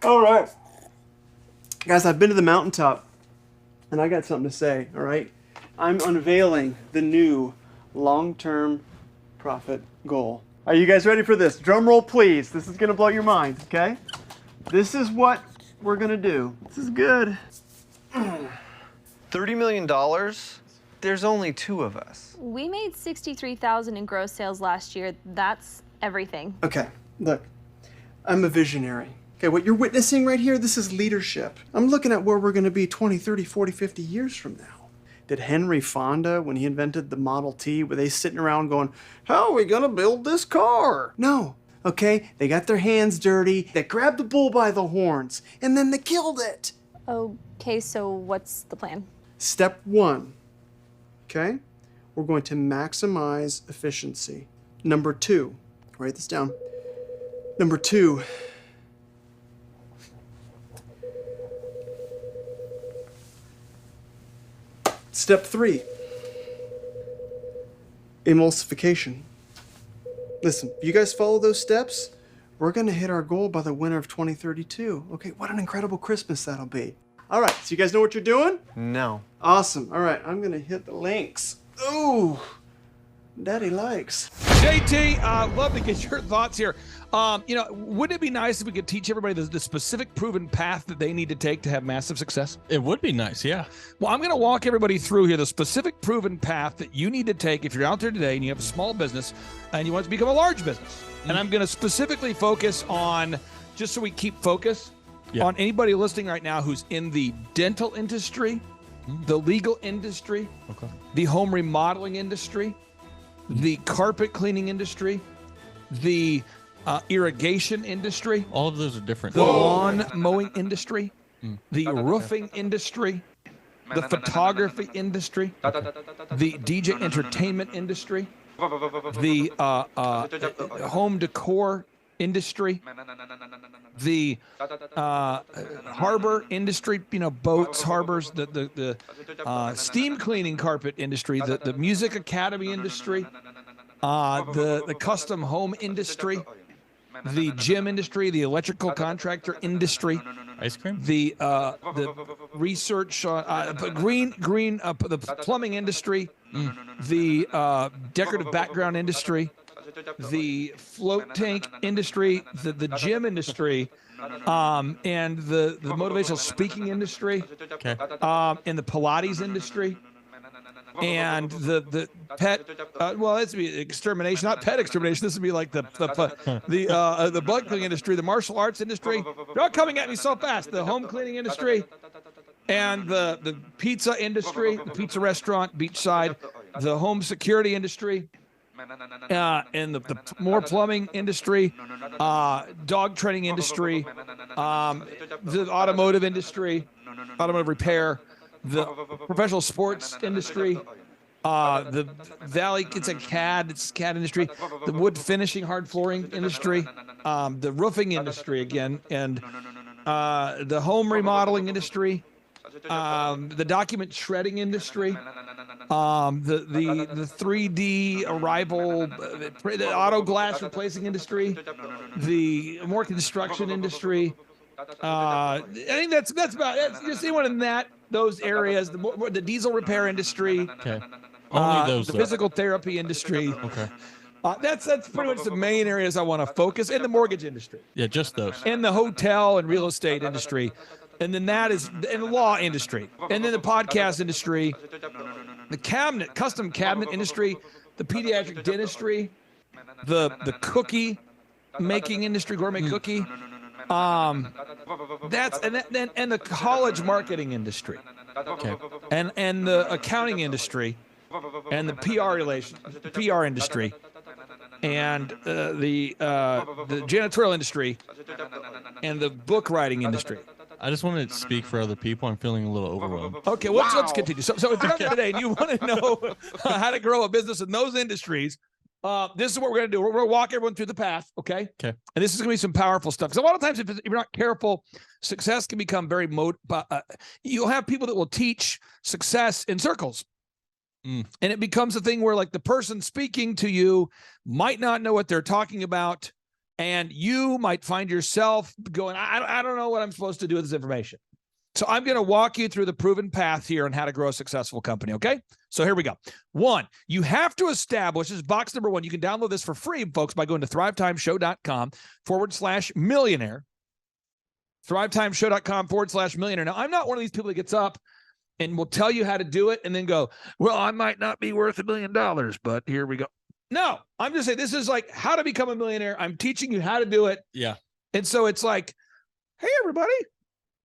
All right. Guys, I've been to the mountaintop, and I got something to say, all right? I'm unveiling the new long-term profit goal. Are you guys ready for this? Drum roll, please. This is going to blow your minds, okay? This is what we're going to do. This is good. $30 million? There's only two of us. We made $63,000 in gross sales last year. That's everything. Okay, look, I'm a visionary. Okay, what you're witnessing right here, this is leadership. I'm looking at where we're going to be 20, 30, 40, 50 years from now. Did Henry Fonda, when he invented the Model T, were they sitting around going, how are we going to build this car? No. Okay, they got their hands dirty, they grabbed the bull by the horns, and then they killed it. Okay, so what's the plan? Step one, okay? We're going to maximize efficiency. Number two, write this down. Number two, step three, emulsification. Listen, if you guys follow those steps, we're gonna hit our goal by the winter of 2032. Okay, what an incredible Christmas that'll be. All right, so you guys know what you're doing? No. Awesome. All right, I'm gonna hit the links. Ooh, Daddy likes. JT, love to get your thoughts here. Wouldn't it be nice if we could teach everybody the specific proven path that they need to take to have massive success? It would be nice, yeah. Well, I'm going to walk everybody through here the specific proven path that you need to take if you're out there today and you have a small business and you want to become a large business. And I'm going to specifically focus on, just so we keep focus, on anybody listening right now who's in the dental industry, the legal industry, the home remodeling industry, the carpet cleaning industry, the irrigation industry. All of those are different. The lawn mowing industry, the roofing industry, the photography industry, the DJ entertainment industry, the home decor industry, the harbor industry, boats, harbors, the steam cleaning carpet industry, the music academy industry, the custom home industry, the gym industry, the electrical contractor industry, ice cream, the research, the plumbing industry, the decorative background industry, the float tank industry, the gym industry, and the motivational speaking industry, and the Pilates industry, and the pet, this would be extermination, not pet extermination. This would be like the bug cleaning industry, the martial arts industry. They're all coming at me so fast. The home cleaning industry, and the pizza industry, the pizza restaurant, beachside, the home security industry, and the more plumbing industry, dog training industry, the automotive industry, automotive repair, the professional sports industry, the Valley, it's CAD industry, the wood finishing, hard flooring industry, the roofing industry again, and the home remodeling industry, the document shredding industry, the 3D arrival, the auto glass replacing industry, the more construction industry. I think that's about it. Just anyone in those areas, the diesel repair industry, only those, the physical therapy industry. That's pretty much the main areas I want to focus, in the mortgage industry. Yeah, just those. And the hotel and real estate industry. And then that is in the law industry. And then the podcast industry, the custom cabinet industry, the pediatric dentistry, the cookie making industry, gourmet cookie. That's and the college marketing industry. And the accounting industry, and the PR industry, and the janitorial industry, and the book writing industry. I just want to speak for other people. I'm feeling a little overwhelmed. Okay, let's continue. So if you're out there today and you want to know how to grow a business in those industries, this is what we're going to do. We're going to walk everyone through the path, okay? Okay. And this is going to be some powerful stuff. Because a lot of times, if you're not careful, success can become very you'll have people that will teach success in circles. And it becomes a thing where, like, the person speaking to you might not know what they're talking about. And you might find yourself going, I don't know what I'm supposed to do with this information. So I'm going to walk you through the proven path here on how to grow a successful company, okay? So here we go. One, you have to establish, this is box number one. You can download this for free, folks, by going to thrivetimeshow.com/millionaire. thrivetimeshow.com/millionaire. Now, I'm not one of these people that gets up and will tell you how to do it and then go, well, I might not be worth $1 million, but here we go. No, I'm just saying this is like how to become a millionaire. I'm teaching you how to do it. Yeah. And so it's like, hey, everybody,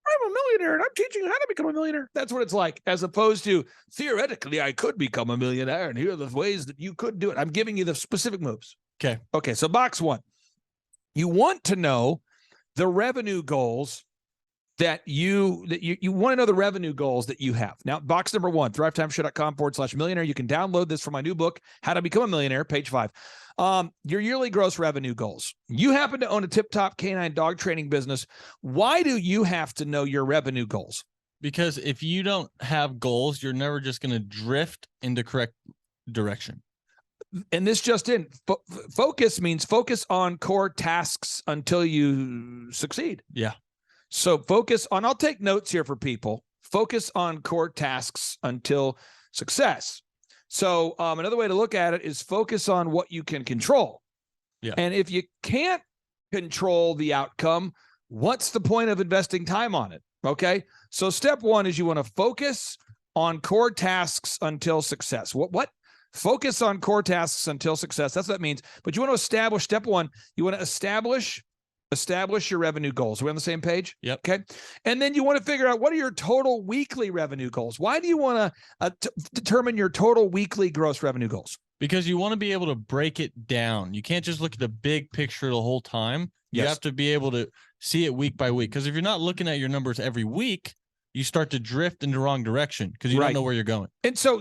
I'm a millionaire and I'm teaching you how to become a millionaire. That's what it's like, as opposed to theoretically, I could become a millionaire and here are the ways that you could do it. I'm giving you the specific moves. Okay. Okay. So box one, you want to know the revenue goals that you want to know the revenue goals that you have. Now, box number one, thrivetimeshow.com/millionaire. You can download this from my new book, How to Become a Millionaire, page 5. Your yearly gross revenue goals. You happen to own a tip-top canine dog training business. Why do you have to know your revenue goals? Because if you don't have goals, you're never just going to drift into correct direction. And this just in, focus means focus on core tasks until you succeed. Yeah. So focus on, I'll take notes here for people, focus on core tasks until success. So another way to look at it is focus on what you can control. Yeah. And if you can't control the outcome, what's the point of investing time on it? Okay. So step one is you want to focus on core tasks until success. What? Focus on core tasks until success. That's what that means. But you want to establish, step one, you want to establish your revenue goals. Are we on the same page? Yep. Okay. And then you want to figure out what are your total weekly revenue goals? Why do you want to determine your total weekly gross revenue goals? Because you want to be able to break it down. You can't just look at the big picture the whole time. You have to be able to see it week by week. Because if you're not looking at your numbers every week, you start to drift in the wrong direction because you don't know where you're going. And so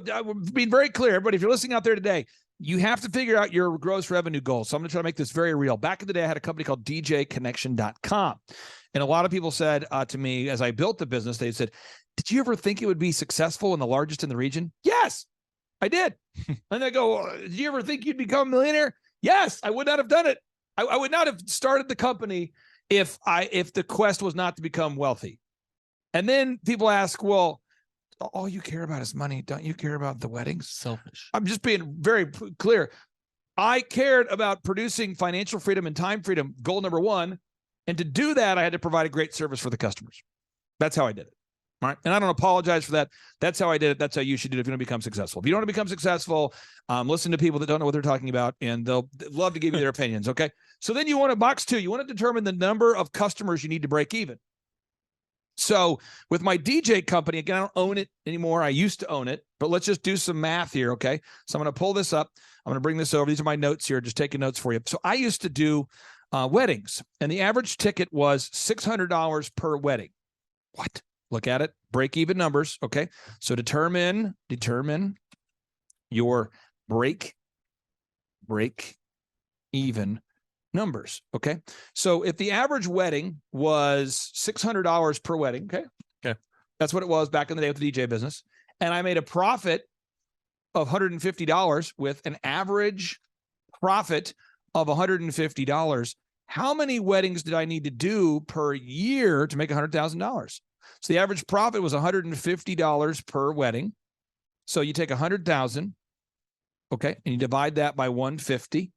being very clear, everybody, if you're listening out there today, you have to figure out your gross revenue goals. So I'm going to try to make this very real. Back in the day, I had a company called djconnection.com. And a lot of people said to me, as I built the business, they said, did you ever think it would be successful and the largest in the region? Yes, I did. And they go, did you ever think you'd become a millionaire? Yes, I would not have done it. I would not have started the company if the quest was not to become wealthy. And then people ask, well, all you care about is money. Don't you care about the weddings? Selfish. I'm just being very clear. I cared about producing financial freedom and time freedom, goal number one. And to do that, I had to provide a great service for the customers. That's how I did it. All right. And I don't apologize for that. That's how I did it. That's how you should do it if you want to become successful. If you don't want to become successful, listen to people that don't know what they're talking about, and they'll love to give you their opinions. Okay. So then you want to box two. You want to determine the number of customers you need to break even. So with my DJ company, again, I don't own it anymore. I used to own it, but let's just do some math here, okay? So I'm going to pull this up. I'm going to bring this over. These are my notes here, just taking notes for you. So I used to do weddings, and the average ticket was $600 per wedding. What? Look at it. Break even numbers, okay? So determine your break even numbers. Okay. So if the average wedding was $600 per wedding, okay. That's what it was back in the day with the DJ business. And I made a profit of $150 with an average profit of $150. How many weddings did I need to do per year to make $100,000? So the average profit was $150 per wedding. So you take 100,000, okay, and you divide that by 150.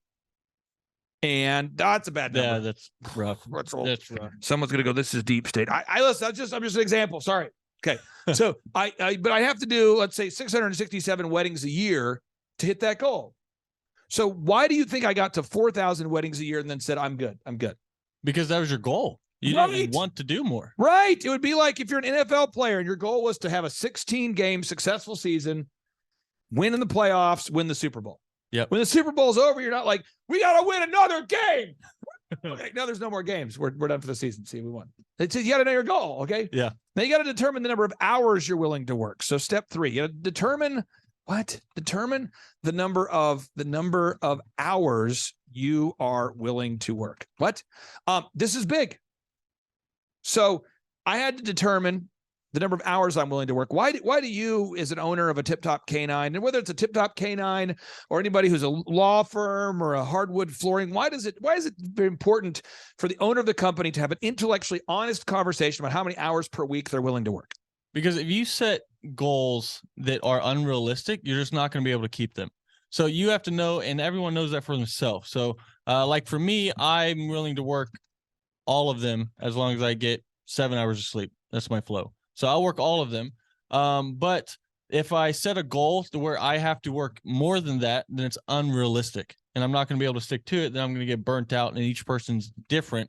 And that's a bad number. Yeah, that's rough. That's rough. Someone's gonna go, this is deep state. I listen, I'm just an example. Sorry. Okay. So but I have to do, let's say, 667 weddings a year to hit that goal. So why do you think I got to 4,000 weddings a year and then said, I'm good? Because that was your goal. You didn't want to do more. Right. It would be like if you're an NFL player and your goal was to have a 16-game successful season, win in the playoffs, win the Super Bowl. Yep. When the Super Bowl's over, you're not like, we got to win another game. Okay, now there's no more games. We're done for the season. See, we won. It's you got to know your goal. Okay. Yeah. Now you got to determine the number of hours you're willing to work. So step 3, you got to determine what? Determine the number of hours you are willing to work. What? This is big. So I had to determine the number of hours I'm willing to work. Why do you, as an owner of a Tip Top Canine, and whether it's a Tip Top Canine or anybody who's a law firm or a hardwood flooring, why is it very important for the owner of the company to have an intellectually honest conversation about how many hours per week they're willing to work? Because if you set goals that are unrealistic, you're just not going to be able to keep them. So you have to know, and everyone knows that for themselves. So like for me, I'm willing to work all of them as long as I get 7 hours of sleep. That's my flow. So I'll work all of them. But if I set a goal to where I have to work more than that, then it's unrealistic and I'm not going to be able to stick to it. Then I'm going to get burnt out, and each person's different.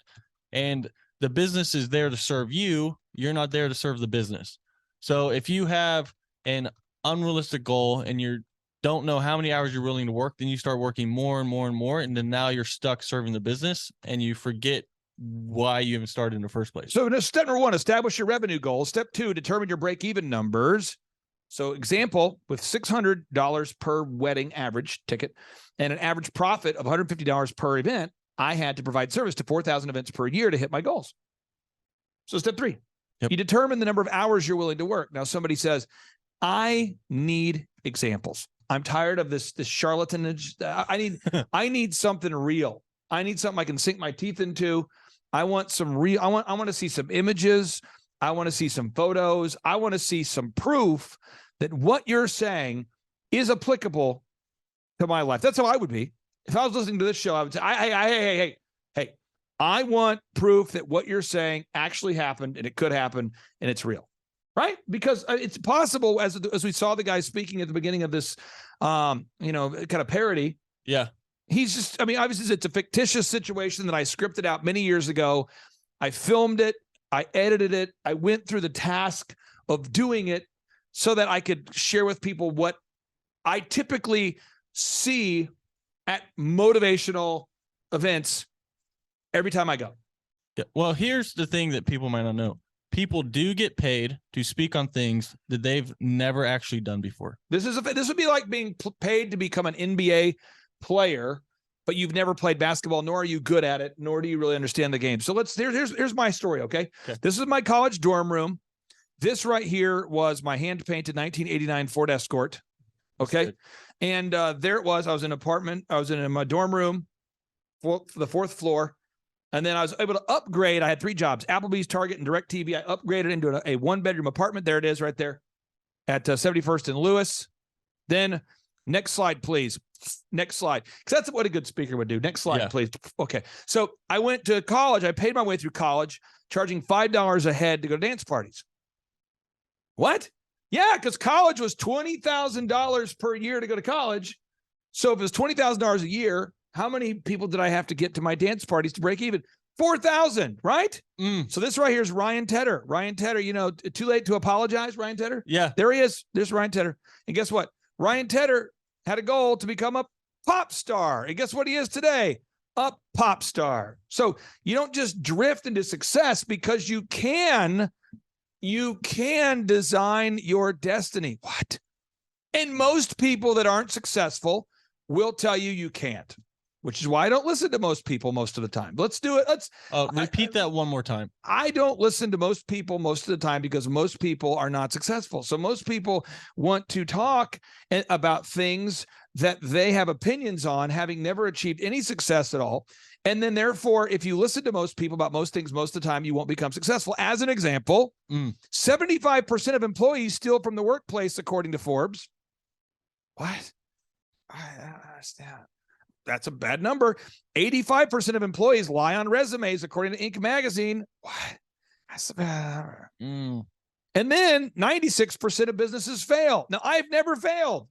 And the business is there to serve you. You're not there to serve the business. So if you have an unrealistic goal and you don't know how many hours you're willing to work, then you start working more and more and more. And then now you're stuck serving the business and you forget why you even started in the first place. So step number 1, establish your revenue goals. Step 2, determine your break-even numbers. So example, with $600 per wedding average ticket and an average profit of $150 per event, I had to provide service to 4,000 events per year to hit my goals. So step 3, you determine the number of hours you're willing to work. Now somebody says, I need examples. I'm tired of this charlatanage. I need something real. I need something I can sink my teeth into. I want some real, I want to see some images. I want to see some photos. I want to see some proof that what you're saying is applicable to my life. That's how I would be. If I was listening to this show, I would say, hey, I want proof that what you're saying actually happened and it could happen and it's real, right? Because it's possible, as we saw the guy speaking at the beginning of this, kind of parody. Yeah. He's just, obviously it's a fictitious situation that I scripted out many years ago. I filmed it. I edited it. I went through the task of doing it so that I could share with people what I typically see at motivational events every time I go. Yeah. Well, here's the thing that people might not know. People do get paid to speak on things that they've never actually done before. This would be like being paid to become an NBA player, but you've never played basketball, nor are you good at it, nor do you really understand the game. So here's my story. Okay. This is my college dorm room. This right here was my hand painted 1989 Ford Escort. Okay. And there it was. I was in an apartment. I was in my dorm room for the 4th floor. And then I was able to upgrade. I had 3 jobs, Applebee's, Target, and DirecTV. I upgraded into a 1-bedroom apartment. There it is right there at 71st and Lewis. Then next slide, please. Next slide. Because that's what a good speaker would do. Next slide, please. Okay. So I went to college. I paid my way through college, charging $5 a head to go to dance parties. What? Yeah, because college was $20,000 per year to go to college. So if it was $20,000 a year, how many people did I have to get to my dance parties to break even? 4,000, right? So this right here is Ryan Tedder. Ryan Tedder, too late to apologize, Ryan Tedder? Yeah. There he is. There's Ryan Tedder. And guess what? Ryan Tedder had a goal to become a pop star. And guess what he is today? A pop star. So you don't just drift into success, because you can design your destiny. What? And most people that aren't successful will tell you can't, which is why I don't listen to most people most of the time. Let's do it. Let's repeat that one more time. I don't listen to most people most of the time because most people are not successful. So most people want to talk about things that they have opinions on, having never achieved any success at all. And then therefore, if you listen to most people about most things most of the time, you won't become successful. As an example, 75% of employees steal from the workplace, according to Forbes. What? I don't understand. That's a bad number. 85% of employees lie on resumes, according to Inc. magazine. What? That's a bad number. And then 96% of businesses fail. Now, I've never failed.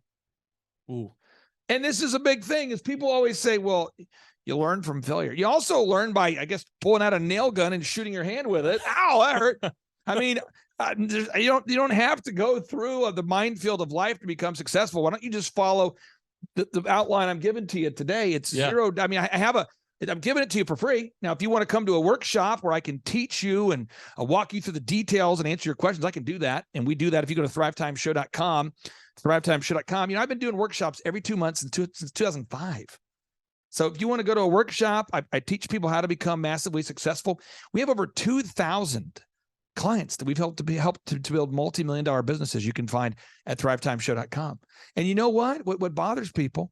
Ooh. And this is a big thing, is people always say, well, you learn from failure. You also learn by, I guess, pulling out a nail gun and shooting your hand with it. Ow, that hurt. I mean, you don't have to go through the minefield of life to become successful. Why don't you just follow the outline I'm giving to you today? It's zero. I mean, I'm giving it to you for free. Now, if you want to come to a workshop where I can teach you and walk you through the details and answer your questions, I can do that. And we do that if you go to thrivetimeshow.com, thrivetimeshow.com. I've been doing workshops every 2 months since 2005. So if you want to go to a workshop, I teach people how to become massively successful. We have over 2,000 clients that we've helped to build multi-million-dollar businesses you can find at thrivetimeshow.com. And you know what? What bothers people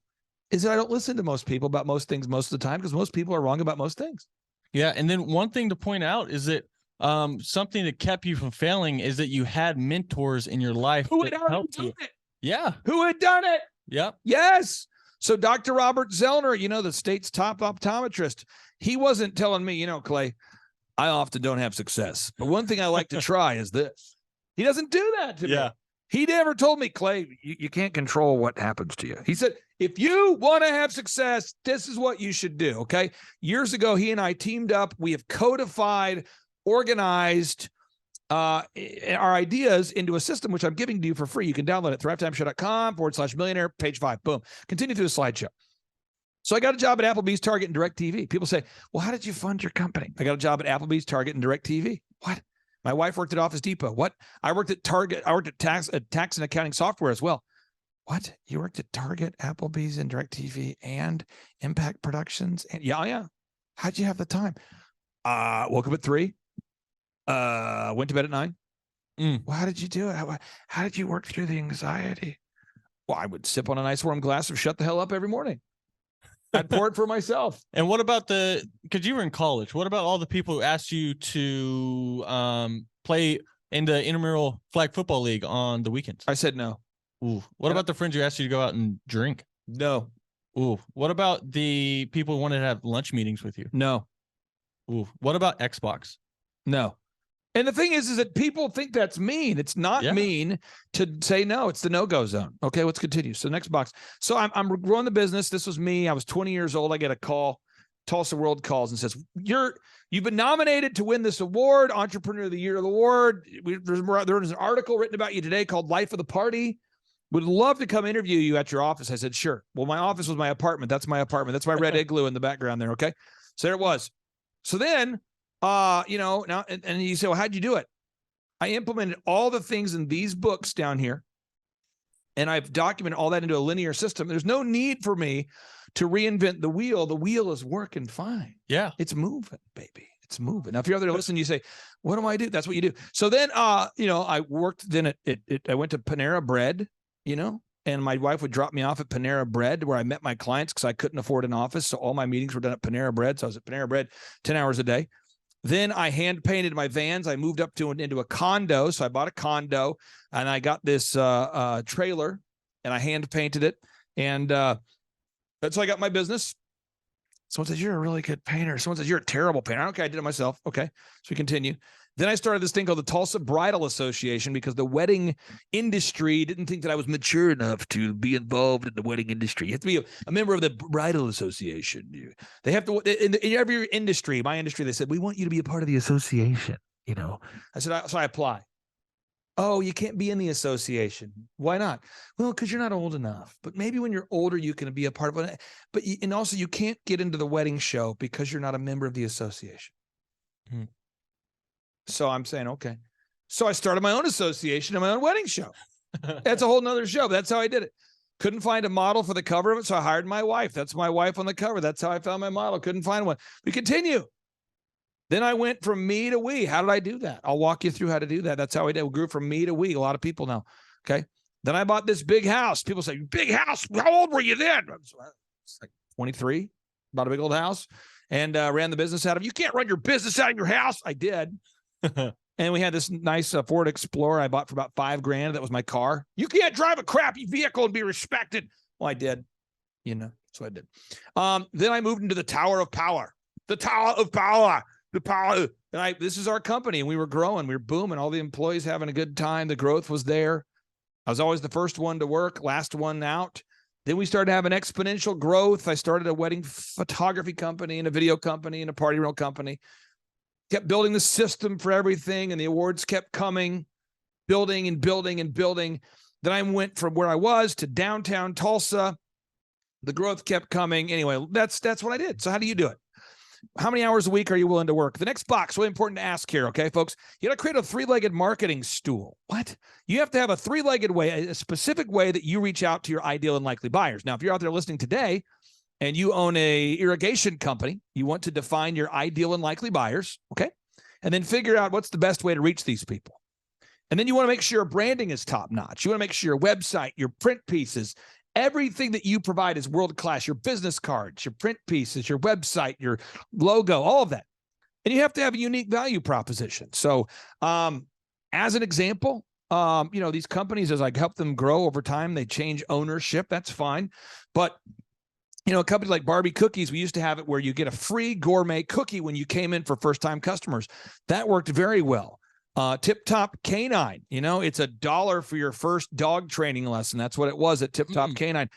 is that I don't listen to most people about most things most of the time, because most people are wrong about most things. Yeah. And then one thing to point out is that something that kept you from failing is that you had mentors in your life Who had that already helped done you. it? Yeah. Who had done it? Yep. Yes. So Dr. Robert Zellner, the state's top optometrist, he wasn't telling me, Clay, I often don't have success, but one thing I like to try is this. He doesn't do that to me. He never told me, Clay, you can't control what happens to you. He said, if you want to have success, this is what you should do. Okay. Years ago, he and I teamed up. We have codified, organized our ideas into a system, which I'm giving to you for free. You can download it, thrivetimeshow.com/millionaire, page 5. Boom. Continue through the slideshow. So I got a job at Applebee's, Target, and DirecTV. People say, well, how did you fund your company? I got a job at Applebee's, Target, and DirecTV. What? My wife worked at Office Depot. What? I worked at Target. I worked at tax and accounting software as well. What? You worked at Target, Applebee's, and DirecTV, and Impact Productions? And yeah. How'd you have the time? Woke up at 3. Went to bed at 9. Well, how did you do it? How did you work through the anxiety? Well, I would sip on a nice warm glass of Shut the Hell Up every morning. I'd pour it for myself. And what about because you were in college, what about all the people who asked you to play in the intramural flag football league on the weekends? I said no. Ooh. What about the friends who asked you to go out and drink? No. Ooh. What about the people who wanted to have lunch meetings with you? No. Ooh. What about Xbox? No. And the thing is that people think that's mean. It's not mean to say no. It's the no-go zone. Okay, let's continue. So next box. So I'm growing the business. This was me. I was 20 years old. I get a call. Tulsa World calls and says, you've been nominated to win this award, Entrepreneur of the Year award. There's an article written about you today called Life of the Party. Would love to come interview you at your office. I said, sure. Well, my office was my apartment. That's my apartment. That's my red igloo in the background there. Okay. So there it was. So then, now, and you say, well, how'd you do it? I implemented all the things in these books down here, and I've documented all that into a linear system. There's no need for me to reinvent the wheel. The wheel is working fine. Yeah. It's moving, baby. It's moving. Now, if you're out there listening, you say, what do I do? That's what you do. So then, I worked then I went to Panera Bread, and my wife would drop me off at Panera Bread, where I met my clients because I couldn't afford an office. So all my meetings were done at Panera Bread. So I was at Panera Bread 10 hours a day. Then I hand painted my vans. I moved up into a condo. So I bought a condo, and I got this trailer, and I hand painted it. And that's how I got my business. Someone says, you're a really good painter. Someone says, you're a terrible painter. Okay, I did it myself. Okay, so we continue. Then I started this thing called the Tulsa Bridal Association, because the wedding industry didn't think that I was mature enough to be involved in the wedding industry. You have to be a member of the Bridal Association. They have to, in every industry, my industry, they said, we want you to be a part of the association. I said, so I apply. Oh, you can't be in the association. Why not? Well, because you're not old enough. But maybe when you're older, you can be a part of it. And also you can't get into the wedding show because you're not a member of the association. So I'm saying, okay. So I started my own association and my own wedding show. That's a whole nother show. But that's how I did it. Couldn't find a model for the cover of it. So I hired my wife. That's my wife on the cover. That's how I found my model. Couldn't find one. We continue. Then I went from me to we. How did I do that? I'll walk you through how to do that. That's how I did. We grew from me to we. A lot of people know. Okay. Then I bought this big house. People say, big house. How old were you then? It's like 23. Bought a big old house and ran the business out of. You can't run your business out of your house. I did. And we had this nice Ford Explorer I bought for about $5,000. That was my car. You can't drive a crappy vehicle and be respected. Well, I did. So I did. Then I moved into the Tower of Power. The Tower of Power. The power. And this is our company, and we were growing. We were booming. All the employees having a good time. The growth was there. I was always the first one to work, last one out. Then we started having exponential growth. I started a wedding photography company and a video company and a party rental company. Kept building the system for everything, and the awards kept coming, building and building and building. Then I went from where I was to downtown Tulsa. The growth kept coming. Anyway, that's what I did. So how do you do it? How many hours a week are you willing to work? The next box, really important to ask here, okay, folks? You got to create a three-legged marketing stool. What? You have to have a three-legged way, a specific way that you reach out to your ideal and likely buyers. Now, if you're out there listening today and you own a irrigation company, you want to define your ideal and likely buyers, okay? and then figure out what's the best way to reach these people. And then you want to make sure your branding is top notch. You want to make sure your website, your print pieces, everything that you provide is world class. Your business cards, your print pieces, your website, your logo, all of that. And you have to have a unique value proposition. So as an example, these companies, as I help them grow over time, they change ownership. That's fine. But a company like Barbie Cookies, we used to have it where you get a free gourmet cookie when you came in for first-time customers. That worked very well. Tip Top Canine, it's $1 for your first dog training lesson. That's what it was at Tip Top Canine.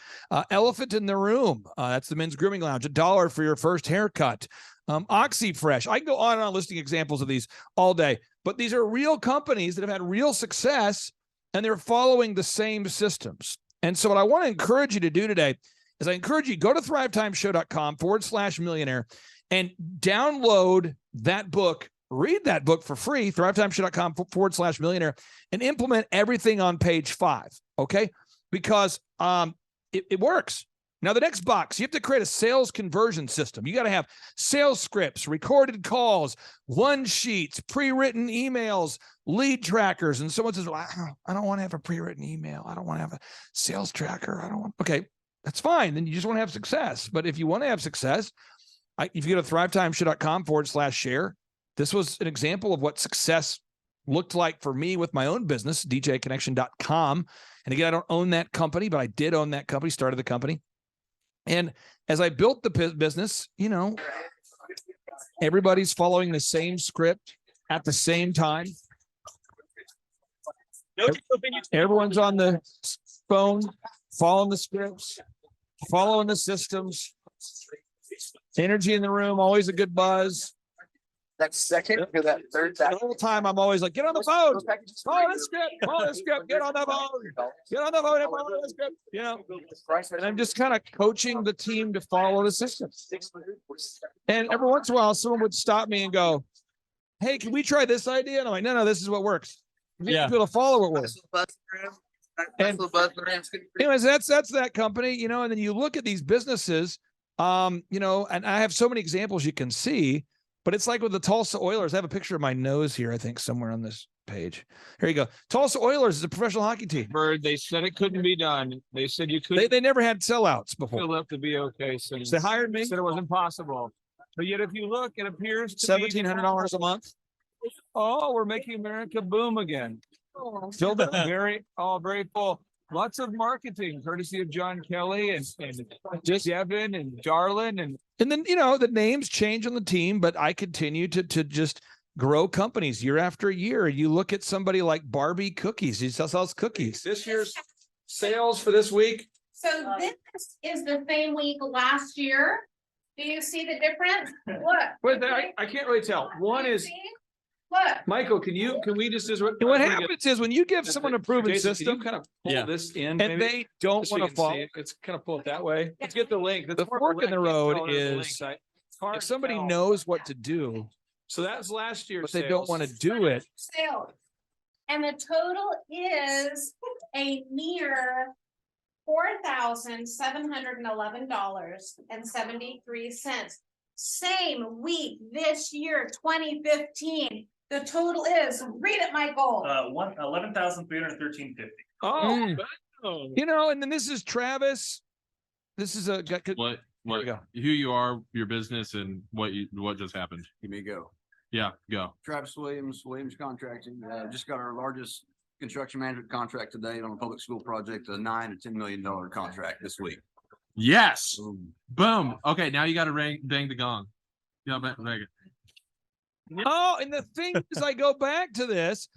Elephant in the Room, that's the men's grooming lounge, $1 for your first haircut. OxyFresh. I can go on and on listing examples of these all day, but these are real companies that have had real success, and they're following the same systems. And so what I want to encourage you to do today is I encourage you, go to thrivetimeshow.com/millionaire and download that book. Read that book for free, thrivetimeshow.com/millionaire, and implement everything on page 5, okay? Because it works. Now, the next box, you have to create a sales conversion system. You got to have sales scripts, recorded calls, one sheets, pre-written emails, lead trackers. And someone says, well, I don't want to have a pre-written email. I don't want to have a sales tracker. Okay, that's fine. Then you just want to have success. But if you want to have success, if you go to thrivetimeshow.com/share, this was an example of what success looked like for me with my own business, djconnection.com. And again, I don't own that company, but I did own that company, started the company. And as I built the business, everybody's following the same script at the same time. Everyone's on the phone, following the scripts, following the systems. Energy in the room, always a good buzz. That second or that third The whole time I'm always like, get on the phone, follow the script, get on the phone, and follow the script, And I'm just kind of coaching the team to follow the system. And every once in a while, someone would stop me and go, hey, can we try this idea? And I'm like, no, this is what works. You get people to follow what works. And anyways, that's that company, and then you look at these businesses, and I have so many examples you can see. But it's like with the Tulsa Oilers. I have a picture of my nose here, I think, somewhere on this page. Here you go. Tulsa Oilers is a professional hockey team. Bird, they said it couldn't be done. They said you couldn't. They never had sellouts before. Fill up to be okay. So they hired me. Said it was impossible. But yet, if you look, it appears to be $1,700 a month. Oh, we're making America boom again. Filled up. Very full. Lots of marketing, courtesy of John Kelly and just Devin and Darlin. And then, the names change on the team, but I continue to just grow companies year after year. You look at somebody like Barbie Cookies. He sells cookies. This year's sales for this week. So this is the same week last year. Do you see the difference? Look. Wait, I can't really tell. One is... Look. Michael, can we just what happens is when you give someone a proven Jason, system, can you kind of pull this in, and they don't want to follow. It's kind of pull it that way. Let's get the link. The fork in the road is if somebody knows what to do. So that's last year's, but they don't want to do it. Sales. And the total is a mere $4,711.73. Same week this year, 2015. The total is, read it, Michael. $11,313.50. Oh, and then this is Travis. This is who you are, your business, and what just happened. Give me a go. Yeah, go. Travis Williams Contracting. Just got our largest construction management contract today on a public school project, a $9 to $10 million contract this week. Yes. Boom. Okay, now you got to bang the gong. Yeah, bang it. Oh, and the thing is, I go back to this.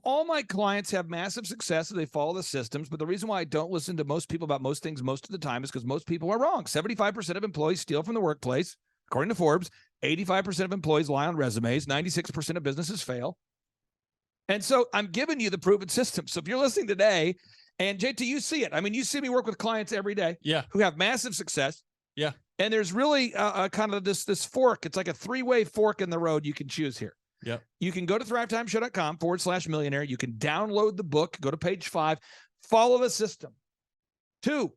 All my clients have massive success if they follow the systems. But the reason why I don't listen to most people about most things most of the time is because most people are wrong. 75% of employees steal from the workplace. According to Forbes, 85% of employees lie on resumes. 96% of businesses fail. And so I'm giving you the proven system. So if you're listening today, and JT, you see it. I mean, you see me work with clients every day who have massive success. Yeah. And there's really kind of this fork. It's like a 3-way fork in the road you can choose here. Yep. You can go to thrivetimeshow.com/millionaire. You can download the book, go to page 5, follow the system. 2,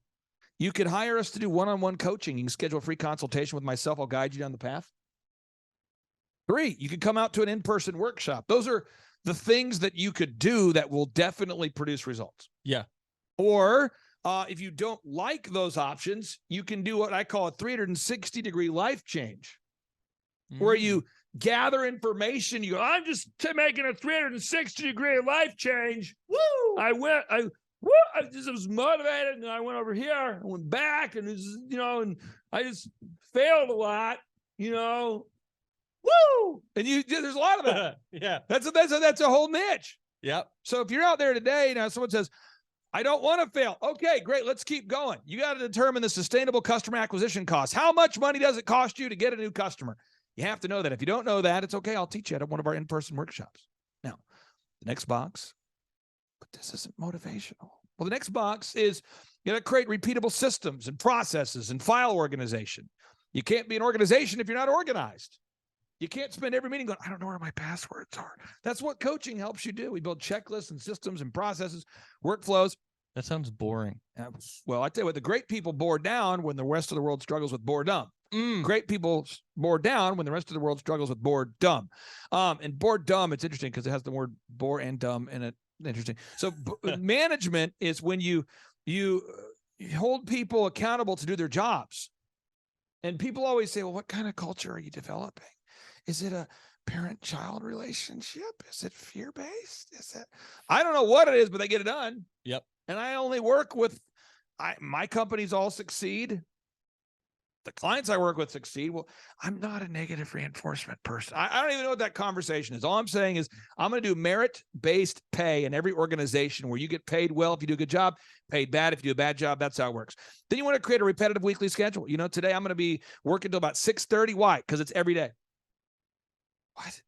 you could hire us to do one-on-one coaching. You can schedule a free consultation with myself. I'll guide you down the path. 3, you could come out to an in-person workshop. Those are the things that you could do that will definitely produce results. Yeah. Or if you don't like those options, you can do what I call a 360-degree life change, where you gather information. You go, I'm just making a 360-degree life change. Woo! This was motivated, and I went over here, I went back, and and I just failed a lot, Woo! And there's a lot of that. Yeah. That's a whole niche. Yep. So if you're out there today, someone says, I don't want to fail. Okay, great. Let's keep going. You got to determine the sustainable customer acquisition cost. How much money does it cost you to get a new customer? You have to know that. If you don't know that, it's okay. I'll teach you at one of our in-person workshops. Now, the next box, but this isn't motivational. Well, the next box is you got to create repeatable systems and processes and file organization. You can't be an organization if you're not organized. You can't spend every meeting going, I don't know where my passwords are. That's what coaching helps you do. We build checklists and systems and processes, workflows. That sounds boring. Well, I tell you what, the great people bore down when the rest of the world struggles with boredom. Great people bore down when the rest of the world struggles with boredom. And boredom, it's interesting because it has the word bore and dumb in it. Interesting. So management is when you hold people accountable to do their jobs. And people always say, well, what kind of culture are you developing? Is it a parent-child relationship? Is it fear-based? I don't know what it is, but they get it done. Yep. And I only work with, my companies all succeed. The clients I work with succeed. Well, I'm not a negative reinforcement person. I don't even know what that conversation is. All I'm saying is I'm going to do merit-based pay in every organization where you get paid well if you do a good job, paid bad if you do a bad job. That's how it works. Then you want to create a repetitive weekly schedule. Today I'm going to be working till about 6:30. Why? Because it's every day. What?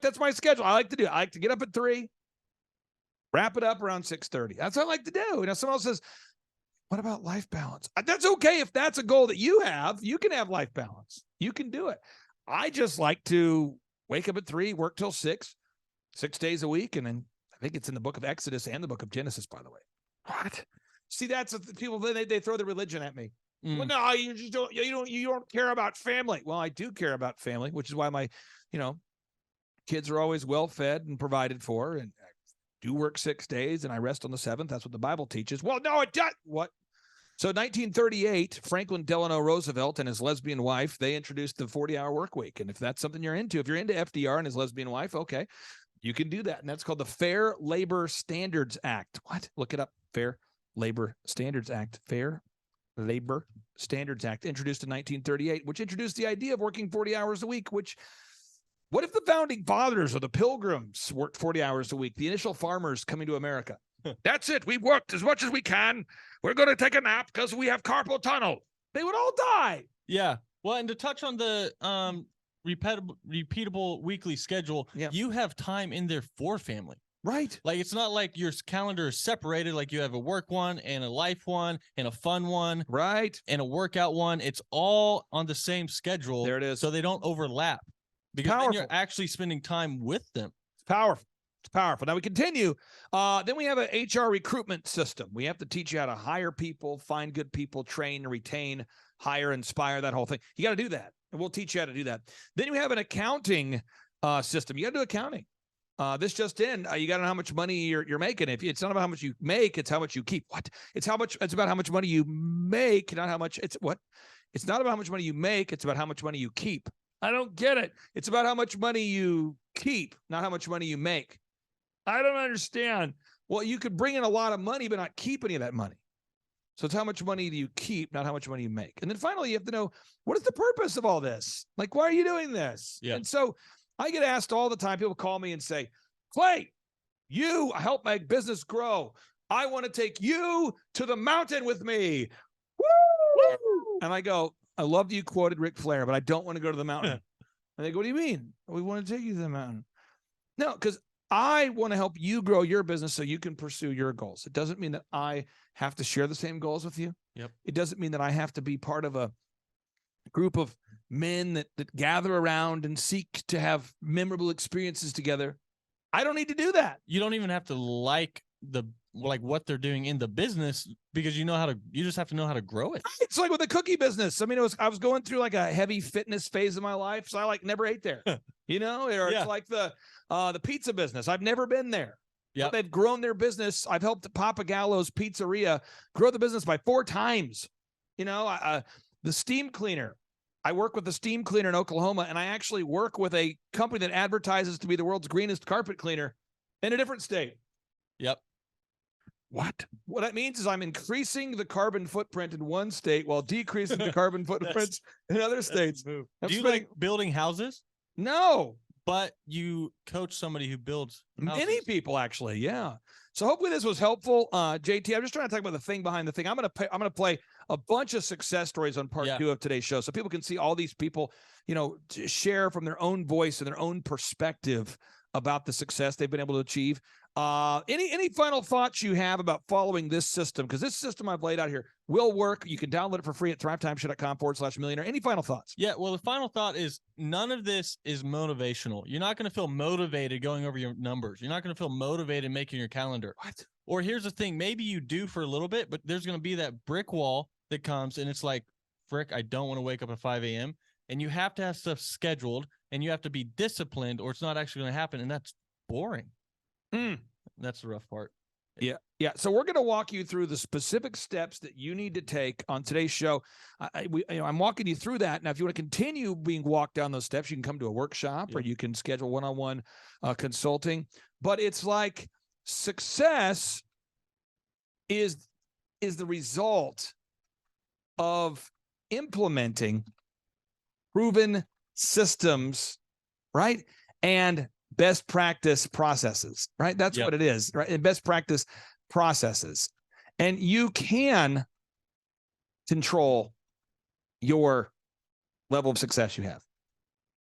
That's my schedule. I like to do. I like to get up at 3, wrap it up around 6:30. That's what I like to do. Someone else says, what about life balance? That's okay. If that's a goal that you have, you can have life balance. You can do it. I just like to wake up at 3, work till 6 days a week. And then I think it's in the book of Exodus and the book of Genesis, by the way. What? See, that's what people, they throw the religion at me. Well, no, you don't care about family. Well, I do care about family, which is why my, kids are always well fed and provided for. And I do work 6 days and I rest on the 7th. That's what the Bible teaches. Well, no, it does. What? So 1938, Franklin Delano Roosevelt and his lesbian wife, they introduced the 40-hour work week. And if that's something you're into, if you're into FDR and his lesbian wife, okay, you can do that. And that's called the Fair Labor Standards Act. What? Look it up. Fair Labor Standards Act. Fair Labor Standards Act, introduced in 1938, which introduced the idea of working 40 hours a week, what if the founding fathers or the pilgrims worked 40 hours a week, the initial farmers coming to America? That's it. We've worked as much as we can. We're going to take a nap because we have carpal tunnel. They would all die. Yeah. Well, and to touch on the repeatable weekly schedule, you have time in there for family. Right. Like, it's not like your calendar is separated, like you have a work one and a life one and a fun one. Right. And a workout one. It's all on the same schedule. There it is. So they don't overlap. Because then you're actually spending time with them. It's powerful. It's powerful. Now we continue. Then we have an HR recruitment system. We have to teach you how to hire people, find good people, train, retain, hire, inspire, that whole thing. You got to do that. And we'll teach you how to do that. Then you have an accounting system. You got to do accounting. This just in, you got to know how much money you're making. If it's not about how much you make, it's how much you keep. What? It's about how much money you make, not how much. It's what? It's not about how much money you make. It's about how much money you keep. I don't get it. It's about how much money you keep, not how much money you make. I don't understand. Well, you could bring in a lot of money, but not keep any of that money. So it's how much money do you keep, not how much money you make. And then finally, you have to know, what is the purpose of all this? Like, why are you doing this? Yeah. And so I get asked all the time. People call me and say, Clay, you help my business grow. I want to take you to the mountain with me. Woo! And I go, I love that you quoted Ric Flair, but I don't want to go to the mountain. And they go, what do you mean? We want to take you to the mountain. No, because I want to help you grow your business so you can pursue your goals. It doesn't mean that I have to share the same goals with you. Yep. It doesn't mean that I have to be part of a group of men that gather around and seek to have memorable experiences together. I don't need to do that. You don't even have to like what they're doing in the business, because you just have to know how to grow it. It's like with the cookie business. I mean, I was going through like a heavy fitness phase of my life, so I never ate there. You know, or Yeah. it's like the pizza business. I've never been there. Yep. But they've grown their business. I've helped Papa Gallo's Pizzeria grow the business by 4 times. You know, the steam cleaner. I work with a steam cleaner in Oklahoma, and I actually work with a company that advertises to be the world's greenest carpet cleaner in a different state. Yep. What? What that means is I'm increasing the carbon footprint in one state while decreasing the carbon footprints in other states. Do I'm you spending- like building houses? No. But you coach somebody who builds Many houses. people, actually, yeah. So hopefully this was helpful. JT, I'm just trying to talk about the thing behind the thing. I'm gonna play a bunch of success stories on part 2 of today's show, so people can see all these people, you know, share from their own voice and their own perspective about the success they've been able to achieve. Any final thoughts you have about following this system? Because this system I've laid out here will work. You can download it for free at thrivetimeshow.com/millionaire. Any final thoughts? Yeah, well, the final thought is none of this is motivational. You're not going to feel motivated going over your numbers. You're not going to feel motivated making your calendar. What? Or here's the thing, maybe you do for a little bit, but there's going to be that brick wall that comes and it's like, frick, I don't want to wake up at 5 a.m. And you have to have stuff scheduled and you have to be disciplined or it's not actually going to happen. And that's boring. That's the rough part. Yeah. So we're going to walk you through the specific steps that you need to take on today's show. I'm walking you through that. Now, if you want to continue being walked down those steps, you can come to a workshop or you can schedule one-on-one consulting. But it's like success is the result of implementing proven systems, right? And best practice processes, right? That's what it is, right? And best practice processes. And you can control your level of success you have.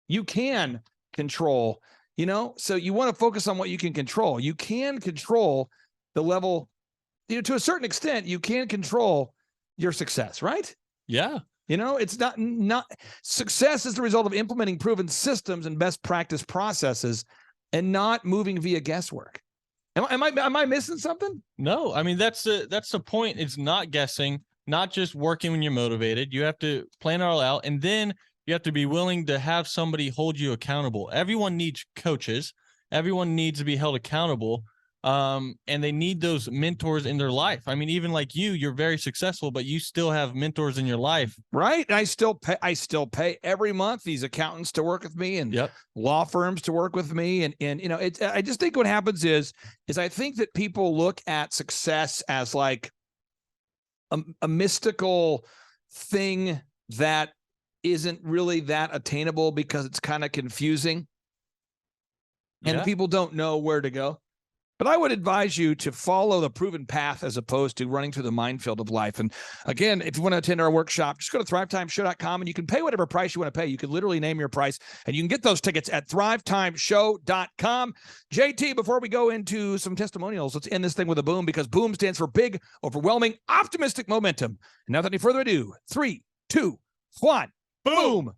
You can control, you know, so you want to focus on what you can control. You can control the level, you know, to a certain extent, you can control your success, right? Yeah. You know, it's not success is the result of implementing proven systems and best practice processes and not moving via guesswork. Am I missing something? No, I mean, that's the point. It's not guessing, not just working when you're motivated. You have to plan it all out. And then you have to be willing to have somebody hold you accountable. Everyone needs coaches. Everyone needs to be held accountable. And they need those mentors in their life. I mean, even like you're very successful, but you still have mentors in your life. Right. And I still pay every month these accountants to work with me and law firms to work with me. And you know, I just think what happens is I think that people look at success as like a mystical thing that isn't really that attainable because it's kind of confusing. And people don't know where to go. But I would advise you to follow the proven path as opposed to running through the minefield of life. And again, if you want to attend our workshop, just go to thrivetimeshow.com and you can pay whatever price you want to pay. You can literally name your price and you can get those tickets at thrivetimeshow.com. JT, before we go into some testimonials, let's end this thing with a boom because boom stands for big, overwhelming, optimistic momentum. And without any further ado, 3, 2, 1, boom.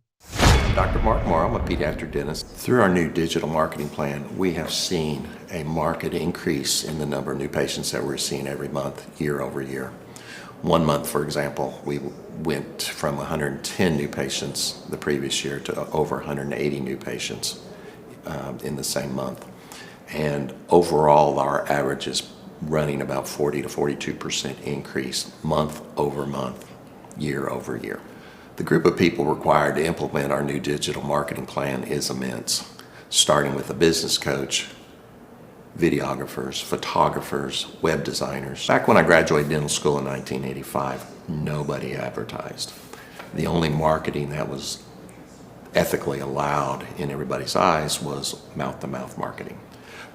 Dr. Mark Moore, I'm a pediatric dentist. Through our new digital marketing plan, we have seen a marked increase in the number of new patients that we're seeing every month, year over year. One month, for example, we went from 110 new patients the previous year to over 180 new patients in the same month. And overall, our average is running about 40 to 42% increase month over month, year over year. The group of people required to implement our new digital marketing plan is immense, starting with a business coach, videographers, photographers, web designers. Back when I graduated dental school in 1985, nobody advertised. The only marketing that was ethically allowed in everybody's eyes was mouth-to-mouth marketing.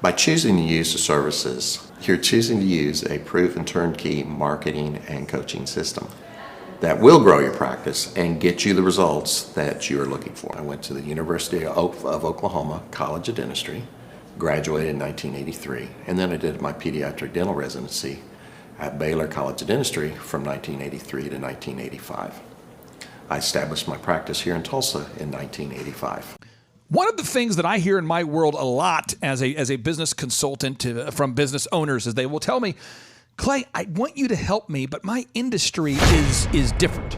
By choosing to use the services, you're choosing to use a proven turnkey marketing and coaching system that will grow your practice and get you the results that you're looking for. I went to the University of Oklahoma College of Dentistry, graduated in 1983, and then I did my pediatric dental residency at Baylor College of Dentistry from 1983 to 1985. I established my practice here in Tulsa in 1985. One of the things that I hear in my world a lot as a business consultant from business owners is they will tell me, Clay, I want you to help me, but my industry is different.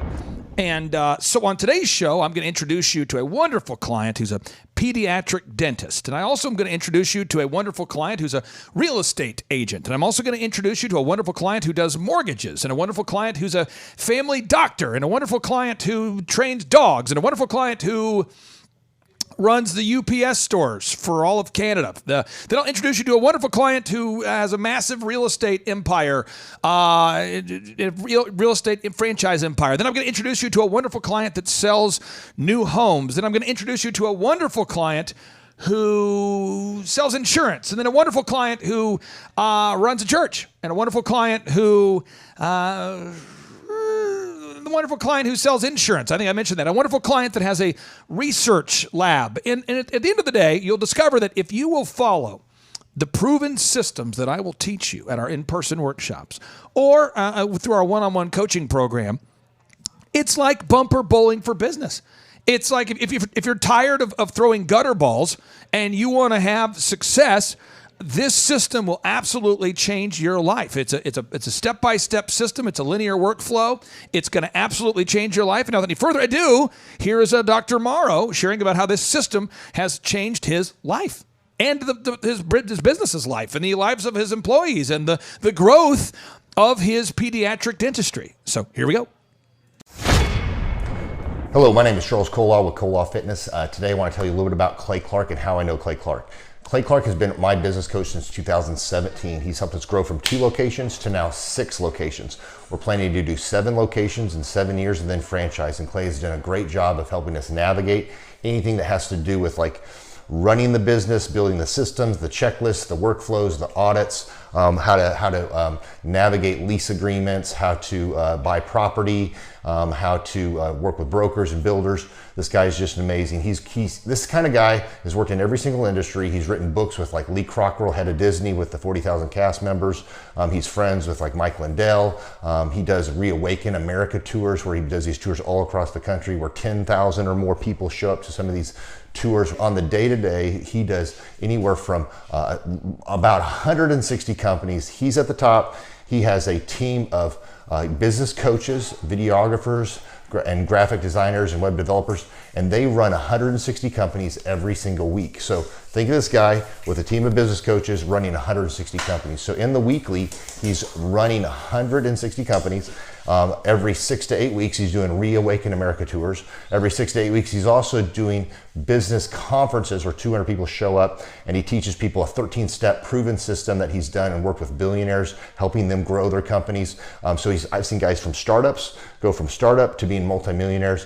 And so on today's show, I'm going to introduce you to a wonderful client who's a pediatric dentist. And I also am going to introduce you to a wonderful client who's a real estate agent. And I'm also going to introduce you to a wonderful client who does mortgages, and a wonderful client who's a family doctor, and a wonderful client who trains dogs, and a wonderful client who runs the UPS stores for all of Canada. Then I'll introduce you to a wonderful client who has a massive real estate empire, real estate franchise empire. Then I'm going to introduce you to a wonderful client that sells new homes. Then I'm going to introduce you to a wonderful client who sells insurance, and then a wonderful client who runs a church, and a wonderful client who the wonderful client who sells insurance. I think I mentioned that. A wonderful client that has a research lab. And at the end of the day, you'll discover that if you will follow the proven systems that I will teach you at our in-person workshops or through our one-on-one coaching program, it's like bumper bowling for business. It's like if you're tired of throwing gutter balls and you want to have success, this system will absolutely change your life. It's a step-by-step system. It's a linear workflow. It's going to absolutely change your life. And without any further ado, here is Dr. Morrow sharing about how this system has changed his life and his business's life and the lives of his employees and the growth of his pediatric dentistry. So here we go. Hello, my name is Charles Coggeshall with Coggeshall Fitness. Today I want to tell you a little bit about Clay Clark and how I know Clay Clark. Clay Clark has been my business coach since 2017. He's helped us grow from 2 locations to now 6 locations. We're planning to do 7 locations in 7 years and then franchise. And Clay has done a great job of helping us navigate anything that has to do with like running the business, building the systems, the checklists, the workflows, the audits, how to navigate lease agreements, how to buy property, how to work with brokers and builders. This guy is just amazing. He's this kind of guy has worked in every single industry. He's written books with like Lee Cockrell, head of Disney, with the 40,000 cast members. He's friends with like Mike Lindell. He does Reawaken America tours where he does these tours all across the country where 10,000 or more people show up to some of these tours. On the day-to-day, he does anywhere from about 160 companies. He's at the top. He has a team of business coaches, videographers, and graphic designers and web developers, and they run 160 companies every single week. So think of this guy with a team of business coaches running 160 companies. So in the weekly, he's running 160 companies. Every 6 to 8 weeks, he's doing Reawaken America tours. Every 6 to 8 weeks, he's also doing business conferences where 200 people show up, and he teaches people a 13-step proven system that he's done and worked with billionaires, helping them grow their companies. I've seen guys from startups go from startup to being multimillionaires,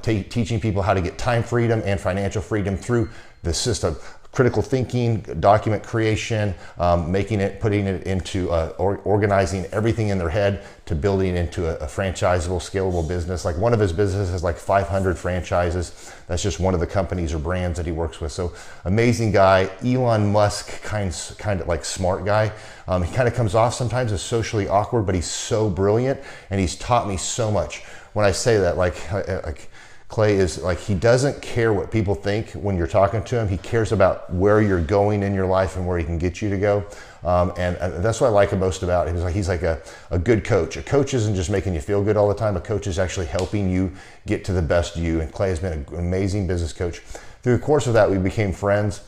teaching people how to get time freedom and financial freedom through the system. Critical thinking, document creation, putting it into organizing everything in their head to building into a franchisable, scalable business. Like one of his businesses has like 500 franchises. That's just one of the companies or brands that he works with. So amazing guy, Elon Musk kind of like smart guy. He kind of comes off sometimes as socially awkward, but he's so brilliant and he's taught me so much. When I say that, like Clay is like, he doesn't care what people think when you're talking to him. He cares about where you're going in your life and where he can get you to go. And that's what I like most about him. He's like a good coach. A coach isn't just making you feel good all the time. A coach is actually helping you get to the best you. And Clay has been an amazing business coach. Through the course of that, we became friends.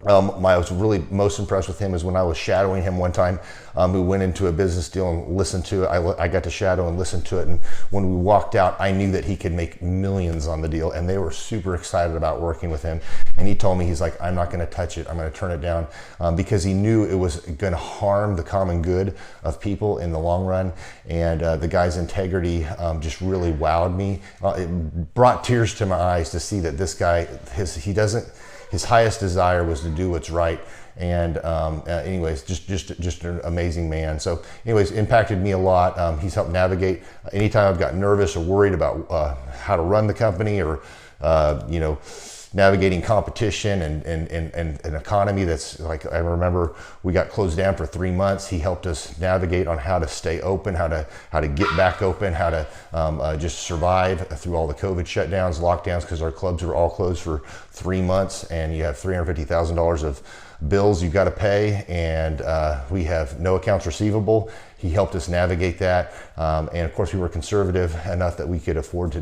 I was really most impressed with him is when I was shadowing him one time. We went into a business deal and listened to it. I got to shadow and listen to it. And when we walked out, I knew that he could make millions on the deal. And they were super excited about working with him. And he told me, he's like, I'm not going to touch it. I'm going to turn it down because he knew it was going to harm the common good of people in the long run. And the guy's integrity just really wowed me. It brought tears to my eyes to see that this guy, his highest desire was to do what's right. And anyways, just an amazing man. So anyways, impacted me a lot. He's helped navigate anytime I've got nervous or worried about how to run the company or, navigating competition and an economy that's like, I remember we got closed down for 3 months. He helped us navigate on how to stay open, how to get back open, how to just survive through all the COVID shutdowns, lockdowns, because our clubs were all closed for 3 months and you have $350,000 bills you got to pay, and we have no accounts receivable. He helped us navigate that, and of course we were conservative enough that we could afford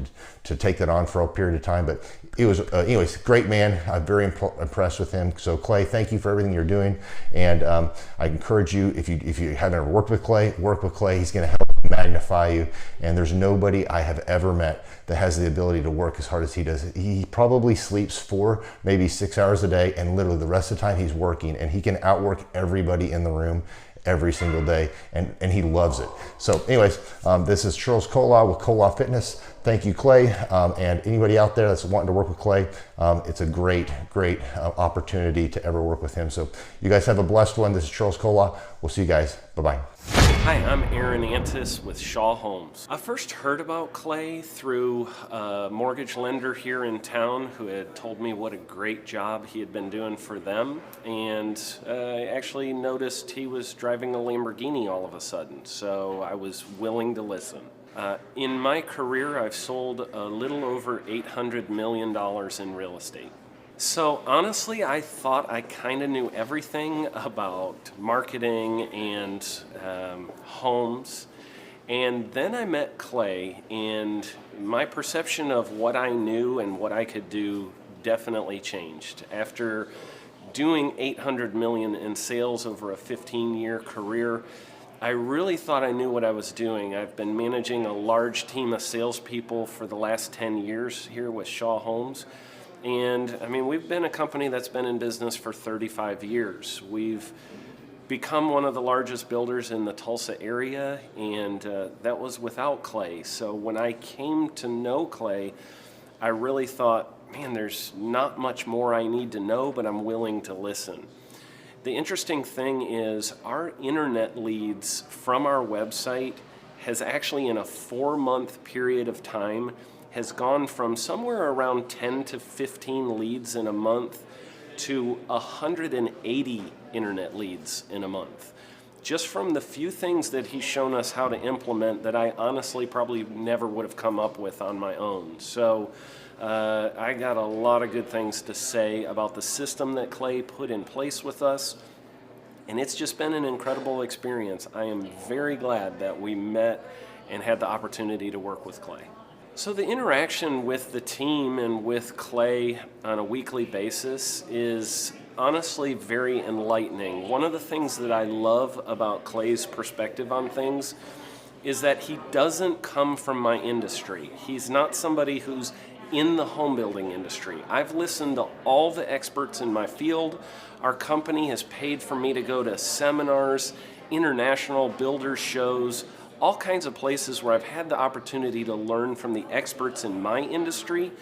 to take that on for a period of time. But it was, anyways, great man. I'm very impressed with him. So Clay, thank you for everything you're doing, and I encourage you, if you haven't ever worked with Clay, work with Clay. He's going to help magnify you, and there's nobody I have ever met that has the ability to work as hard as he does. He probably sleeps 4, maybe 6 hours a day, and literally the rest of the time he's working, and he can outwork everybody in the room every single day, and he loves it. So anyways, this is Charles Coggeshall with Coggeshall Fitness. Thank you, Clay, and anybody out there that's wanting to work with Clay, it's a great opportunity to ever work with him. So you guys have a blessed one. This is Charles Coggeshall. We'll see you guys. Bye-bye. Hi, I'm Aaron Antis with Shaw Homes. I first heard about Clay through a mortgage lender here in town who had told me what a great job he had been doing for them, and I actually noticed he was driving a Lamborghini all of a sudden, so I was willing to listen. In my career, I've sold a little over $800 million in real estate. So honestly, I thought I kind of knew everything about marketing and homes. And then I met Clay, and my perception of what I knew and what I could do definitely changed. After doing $800 million in sales over a 15-year career, I really thought I knew what I was doing. I've been managing a large team of salespeople for the last 10 years here with Shaw Homes. And I mean, we've been a company that's been in business for 35 years. We've become one of the largest builders in the Tulsa area, and that was without Clay. So when I came to know Clay, I really thought, man, there's not much more I need to know, but I'm willing to listen. The interesting thing is our internet leads from our website has actually, in a 4-month period of time, has gone from somewhere around 10 to 15 leads in a month to 180 internet leads in a month. Just from the few things that he's shown us how to implement that I honestly probably never would have come up with on my own. So I got a lot of good things to say about the system that Clay put in place with us, and it's just been an incredible experience. I am very glad that we met and had the opportunity to work with Clay. So the interaction with the team and with Clay on a weekly basis is honestly very enlightening. One of the things that I love about Clay's perspective on things is that he doesn't come from my industry. He's not somebody who's in the home building industry. I've listened to all the experts in my field. Our company has paid for me to go to seminars, international builder shows, all kinds of places where I've had the opportunity to learn from the experts in my industry.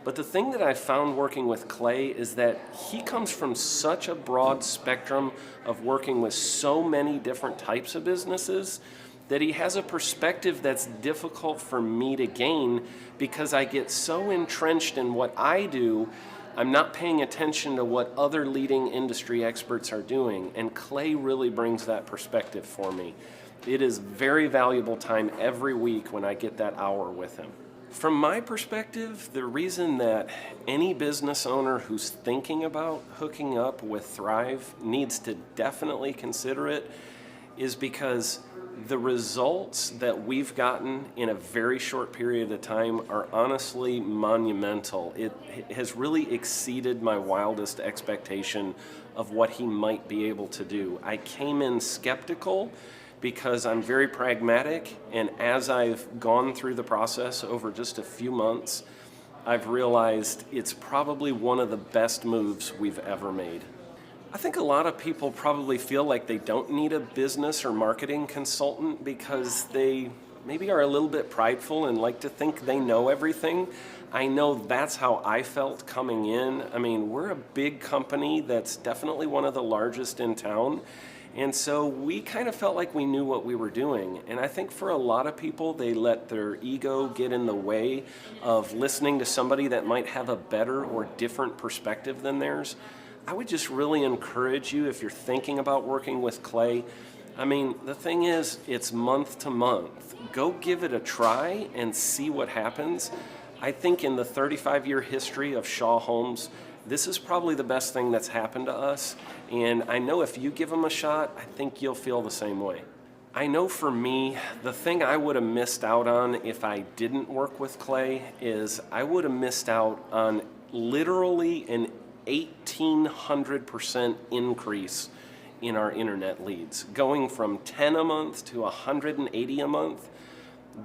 But the thing that I found working with Clay is that he comes from such a broad spectrum of working with so many different types of businesses that he has a perspective that's difficult for me to gain because I get so entrenched in what I do, I'm not paying attention to what other leading industry experts are doing. And Clay really brings that perspective for me. It is very valuable time every week when I get that hour with him. From my perspective, the reason that any business owner who's thinking about hooking up with Thrive needs to definitely consider it is because the results that we've gotten in a very short period of time are honestly monumental. It has really exceeded my wildest expectation of what he might be able to do. I came in skeptical because I'm very pragmatic, and as I've gone through the process over just a few months, I've realized it's probably one of the best moves we've ever made. I think a lot of people probably feel like they don't need a business or marketing consultant because they maybe are a little bit prideful and like to think they know everything. I know that's how I felt coming in. I mean, we're a big company that's definitely one of the largest in town. And so we kind of felt like we knew what we were doing. And I think for a lot of people, they let their ego get in the way of listening to somebody that might have a better or different perspective than theirs. I would just really encourage you, if you're thinking about working with Clay, I mean, the thing is, it's month to month. Go give it a try and see what happens. I think in the 35-year history of Shaw Homes, This is probably the best thing that's happened to us, and I know if you give them a shot, I think you'll feel the same way. I know for me, the thing I would have missed out on if I didn't work with Clay is I would have missed out on literally an 1,800% increase in our internet leads. Going from 10 a month to 180 a month,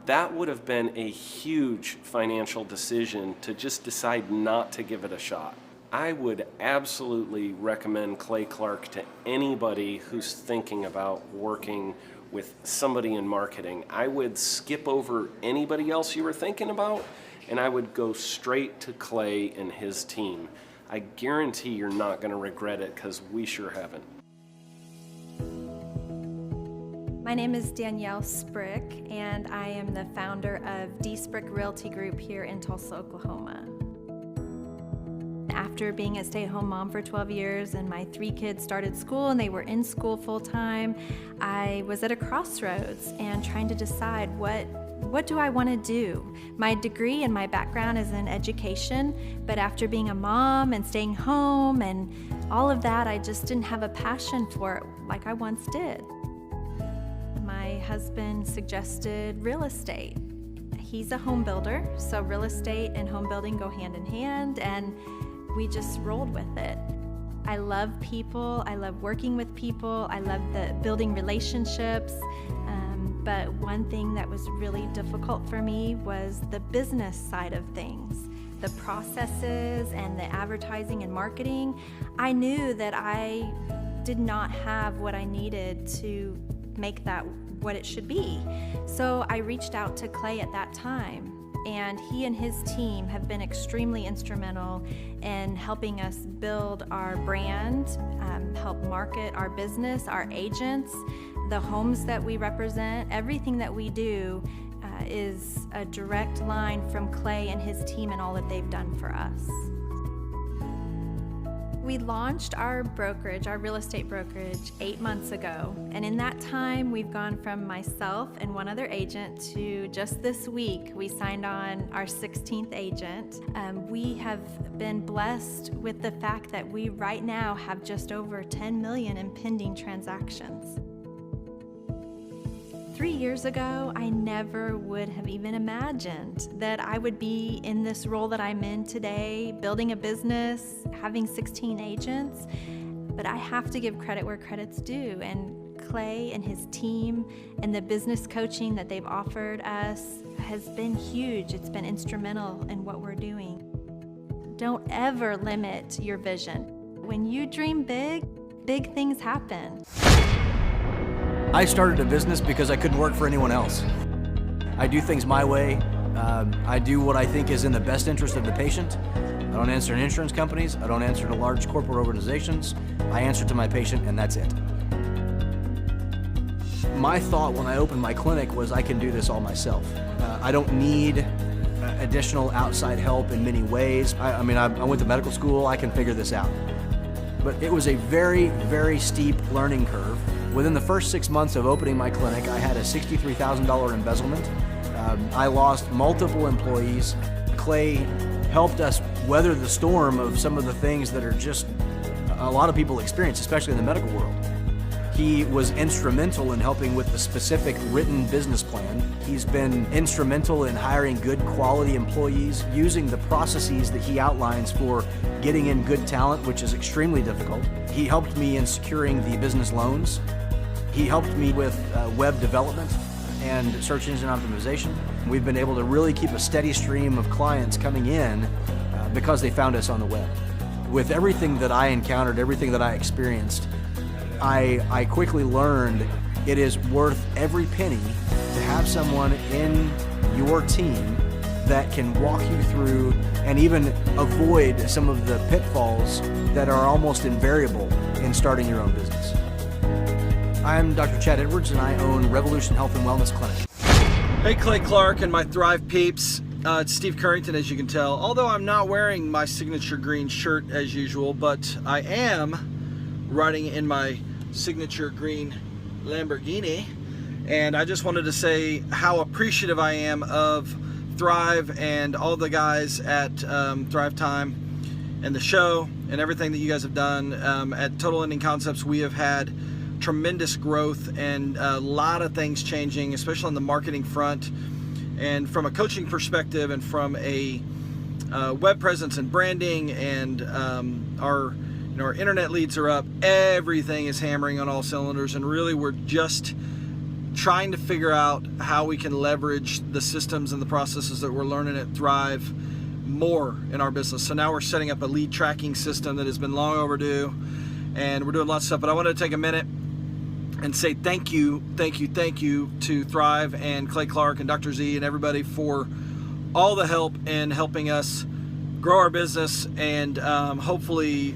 that would have been a huge financial decision to just decide not to give it a shot. I would absolutely recommend Clay Clark to anybody who's thinking about working with somebody in marketing. I would skip over anybody else you were thinking about, and I would go straight to Clay and his team. I guarantee you're not going to regret it, because we sure haven't. My name is Danielle Sprick, and I am the founder of D Sprick Realty Group here in Tulsa, Oklahoma. After being a stay-at-home mom for 12 years and my 3 kids started school and they were in school full-time, I was at a crossroads and trying to decide what do I want to do? My degree and my background is in education, but after being a mom and staying home and all of that, I just didn't have a passion for it like I once did. My husband suggested real estate. He's a home builder, so real estate and home building go hand in hand, and we just rolled with it. I love people, I love working with people, I love the building relationships, but one thing that was really difficult for me was the business side of things. The processes and the advertising and marketing. I knew that I did not have what I needed to make that what it should be. So I reached out to Clay at that time, and he and his team have been extremely instrumental in helping us build our brand, help market our business, our agents, the homes that we represent. Everything that we do is a direct line from Clay and his team and all that they've done for us. We launched our brokerage, our real estate brokerage, 8 months ago. And in that time, we've gone from myself and one other agent to just this week, we signed on our 16th agent. We have been blessed with the fact that we right now have just over 10 million in pending transactions. 3 years ago, I never would have even imagined that I would be in this role that I'm in today, building a business, having 16 agents. But I have to give credit where credit's due, and Clay and his team and the business coaching that they've offered us has been huge. It's been instrumental in what we're doing. Don't ever limit your vision. When you dream big, big things happen. I started a business because I couldn't work for anyone else. I do things my way. I do what I think is in the best interest of the patient. I don't answer to insurance companies. I don't answer to large corporate organizations. I answer to my patient, and that's it. My thought when I opened my clinic was I can do this all myself. I don't need additional outside help in many ways. I went to medical school. I can figure this out. But it was a very, very steep learning curve. Within the first 6 months of opening my clinic, I had a $63,000 embezzlement. I lost multiple employees. Clay helped us weather the storm of some of the things that are just a lot of people experience, especially in the medical world. He was instrumental in helping with the specific written business plan. He's been instrumental in hiring good quality employees, using the processes that he outlines for getting in good talent, which is extremely difficult. He helped me in securing the business loans. He helped me with web development and search engine optimization. We've been able to really keep a steady stream of clients coming in because they found us on the web. With everything that I encountered, everything that I experienced, I quickly learned it is worth every penny to have someone in your team that can walk you through and even avoid some of the pitfalls that are almost invariable in starting your own business. I'm Dr. Chad Edwards, and I own Revolution Health and Wellness Clinic. Hey, Clay Clark and my Thrive peeps. It's Steve Currington, as you can tell. Although I'm not wearing my signature green shirt as usual, but I am riding in my signature green Lamborghini. And I just wanted to say how appreciative I am of Thrive and all the guys at Thrive Time. and the show and everything that you guys have done. At Total Ending Concepts, we have had tremendous growth and a lot of things changing, especially on the marketing front, and from a coaching perspective, and from a web presence and branding, and our internet leads are up. Everything is hammering on all cylinders, and really we're just trying to figure out how we can leverage the systems and the processes that we're learning at Thrive more in our business. So now we're setting up a lead tracking system that has been long overdue, and we're doing lots of stuff. But I wanted to take a minute and say thank you to Thrive and Clay Clark and Dr. Z and everybody for all the help in helping us grow our business, and hopefully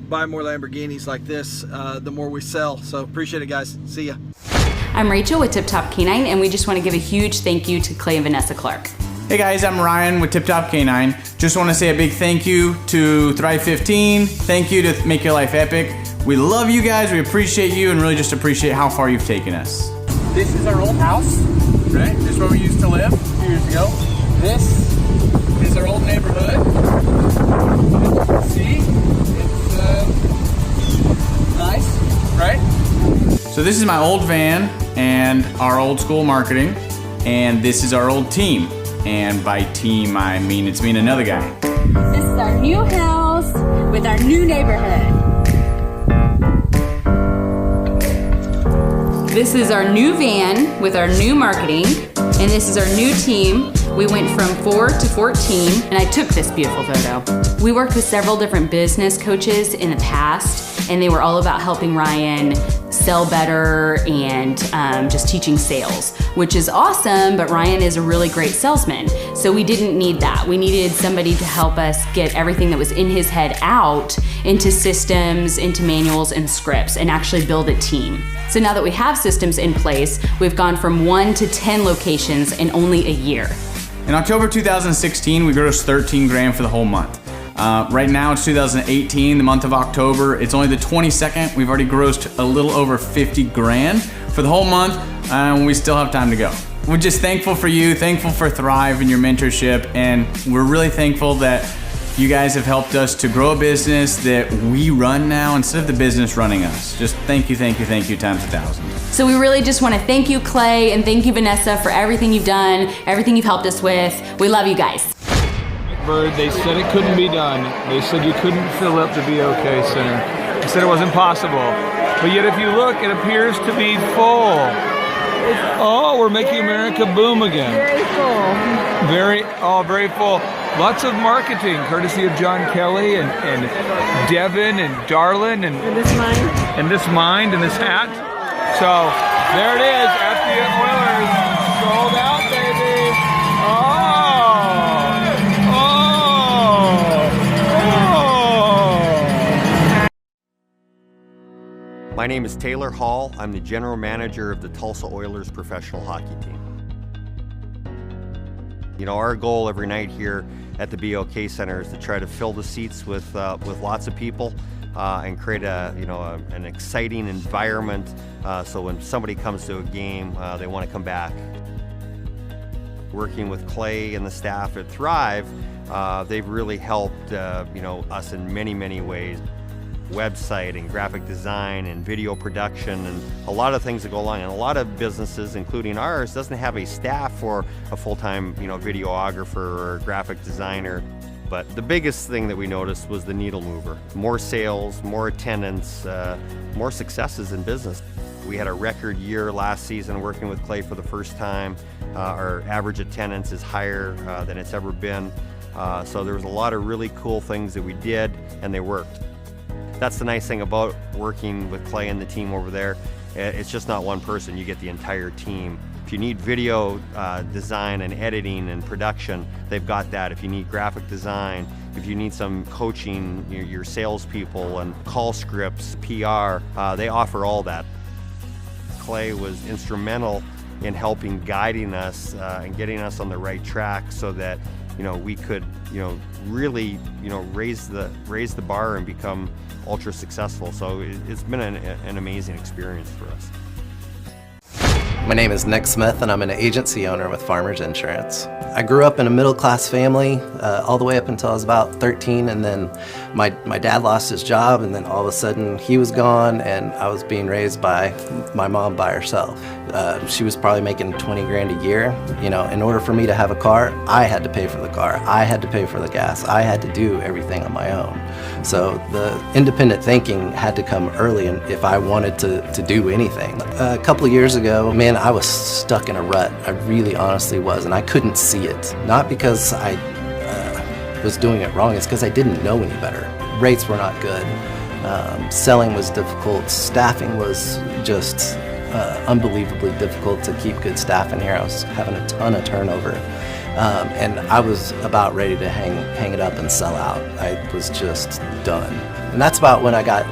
buy more Lamborghinis like this the more we sell. So appreciate it, guys. See ya. I'm Rachel with Tip Top Canine, and we just want to give a huge thank you to Clay and Vanessa Clark. Hey guys, I'm Ryan with Tip Top Canine. Just want to say a big thank you to Thrive 15. Thank you to Make Your Life Epic. We love you guys, we appreciate you, and really just appreciate how far you've taken us. This is our old house, right? This is where we used to live a few years ago. This is our old neighborhood. See? It's nice, right? So this is my old van and our old school marketing, and this is our old team. And by team, I mean it's me and another guy. This is our new house with our new neighborhood. This is our new van with our new marketing, and this is our new team. We went from 4 to 14, and I took this beautiful photo. We worked with several different business coaches in the past, and they were all about helping Ryan sell better and just teaching sales, which is awesome, but Ryan is a really great salesman. So we didn't need that. We needed somebody to help us get everything that was in his head out into systems, into manuals and scripts, and actually build a team. So now that we have systems in place, we've gone from 1 to 10 locations in only a year. In October 2016, we grossed 13 grand for the whole month. Right now it's 2018, the month of October. It's only the 22nd. We've already grossed a little over 50 grand for the whole month, and we still have time to go. We're just thankful for you, thankful for Thrive and your mentorship, and we're really thankful that you guys have helped us to grow a business that we run now instead of the business running us. Just thank you times 1,000. So we really just want to thank you, Clay, and thank you, Vanessa, for everything you've done, everything you've helped us with. We love you guys. Bird, they said it couldn't be done. They said you couldn't fill up the BOK Center. They said it wasn't possible. But yet if you look, it appears to be full. Oh, we're making America boom again. Very full. Very full. Lots of marketing, courtesy of John Kelly and Devin and Darlin and this mind. And this mind and this hat. So there it is at the Oilers. Sold out, baby. My name is Taylor Hall. I'm the general manager of the Tulsa Oilers professional hockey team. You know, our goal every night here at the BOK Center is to try to fill the seats with lots of people and create an exciting environment so when somebody comes to a game, they want to come back. Working with Clay and the staff at Thrive, they've really helped us in many ways. Website and graphic design and video production and a lot of things that go along. And a lot of businesses, including ours, doesn't have a staff or a full-time videographer or graphic designer. But the biggest thing that we noticed was the needle mover. More sales, more attendance, more successes in business. We had a record year last season working with Clay for the first time. Our average attendance is higher than it's ever been. So there was a lot of really cool things that we did, and they worked. That's the nice thing about working with Clay and the team over there. It's just not one person, you get the entire team. If you need video design and editing and production, they've got that. If you need graphic design, if you need some coaching, your salespeople and call scripts, PR, they offer all that. Clay was instrumental in helping guiding us and getting us on the right track so that we could really raise the bar and become ultra successful. So it's been an amazing experience for us. My name is Nick Smith, and I'm an agency owner with Farmers Insurance. I grew up in a middle-class family all the way up until I was about 13, and then my dad lost his job, and then all of a sudden he was gone, and I was being raised by my mom by herself. She was probably making 20 grand a year. You know, in order for me to have a car, I had to pay for the car. I had to pay for the gas. I had to do everything on my own. So the independent thinking had to come early, and if I wanted to do anything. A couple of years ago, man, I was stuck in a rut. I really honestly was, and I couldn't see it. Not because I was doing it wrong, it's because I didn't know any better. Rates were not good. Selling was difficult. Staffing was just unbelievably difficult to keep good staff in here. I was having a ton of turnover. And I was about ready to hang it up and sell out. I was just done. And that's about when I got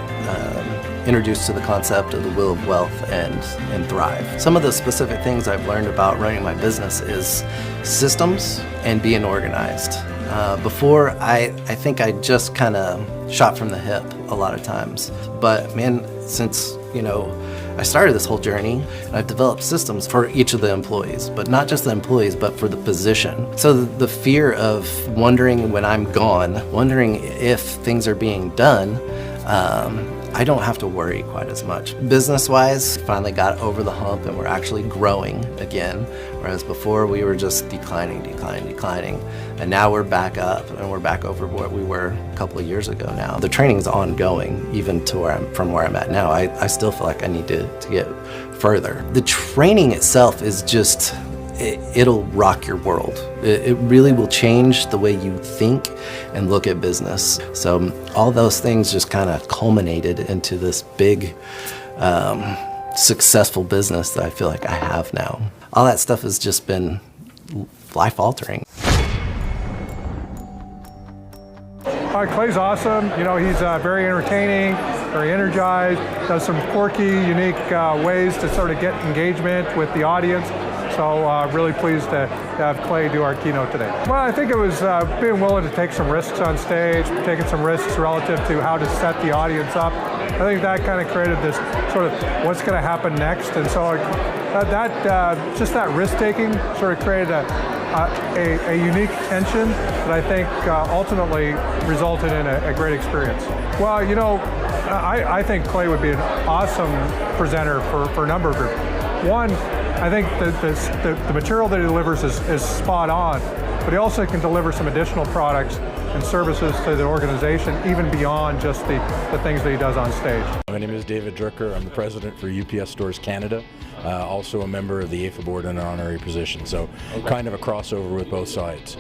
introduced to the concept of the Wheel of Wealth and Thrive. Some of the specific things I've learned about running my business is systems and being organized. Before, I think I just kind of shot from the hip a lot of times. But man, since, you know, I started this whole journey, and I've developed systems for each of the employees, but not just the employees, but for the position. So the fear of wondering when I'm gone, wondering if things are being done, I don't have to worry quite as much. Business-wise, finally got over the hump and we're actually growing again, whereas before we were just declining. And now we're back up and we're back over what we were a couple of years ago now. The training's ongoing, even to from where I'm at now. I still feel like I need to get further. The training itself is just, it'll rock your world. It really will change the way you think and look at business. So all those things just kind of culminated into this big, successful business that I feel like I have now. All that stuff has just been life-altering. Clay's awesome. You know, he's very entertaining, very energized, does some quirky, unique ways to sort of get engagement with the audience. So really pleased to have Clay do our keynote today. Well, I think it was being willing to take some risks on stage, taking some risks relative to how to set the audience up. I think that kind of created this sort of what's going to happen next. And so just that risk-taking sort of created a unique tension that I think ultimately resulted in a great experience. Well, you know, I think Clay would be an awesome presenter for a number of reasons. One, I think the material that he delivers is spot on, but he also can deliver some additional products and services to the organization, even beyond just the things that he does on stage. My name is David Drucker. I'm the president for UPS Stores Canada, also a member of the AFA board in an honorary position, so kind of a crossover with both sides.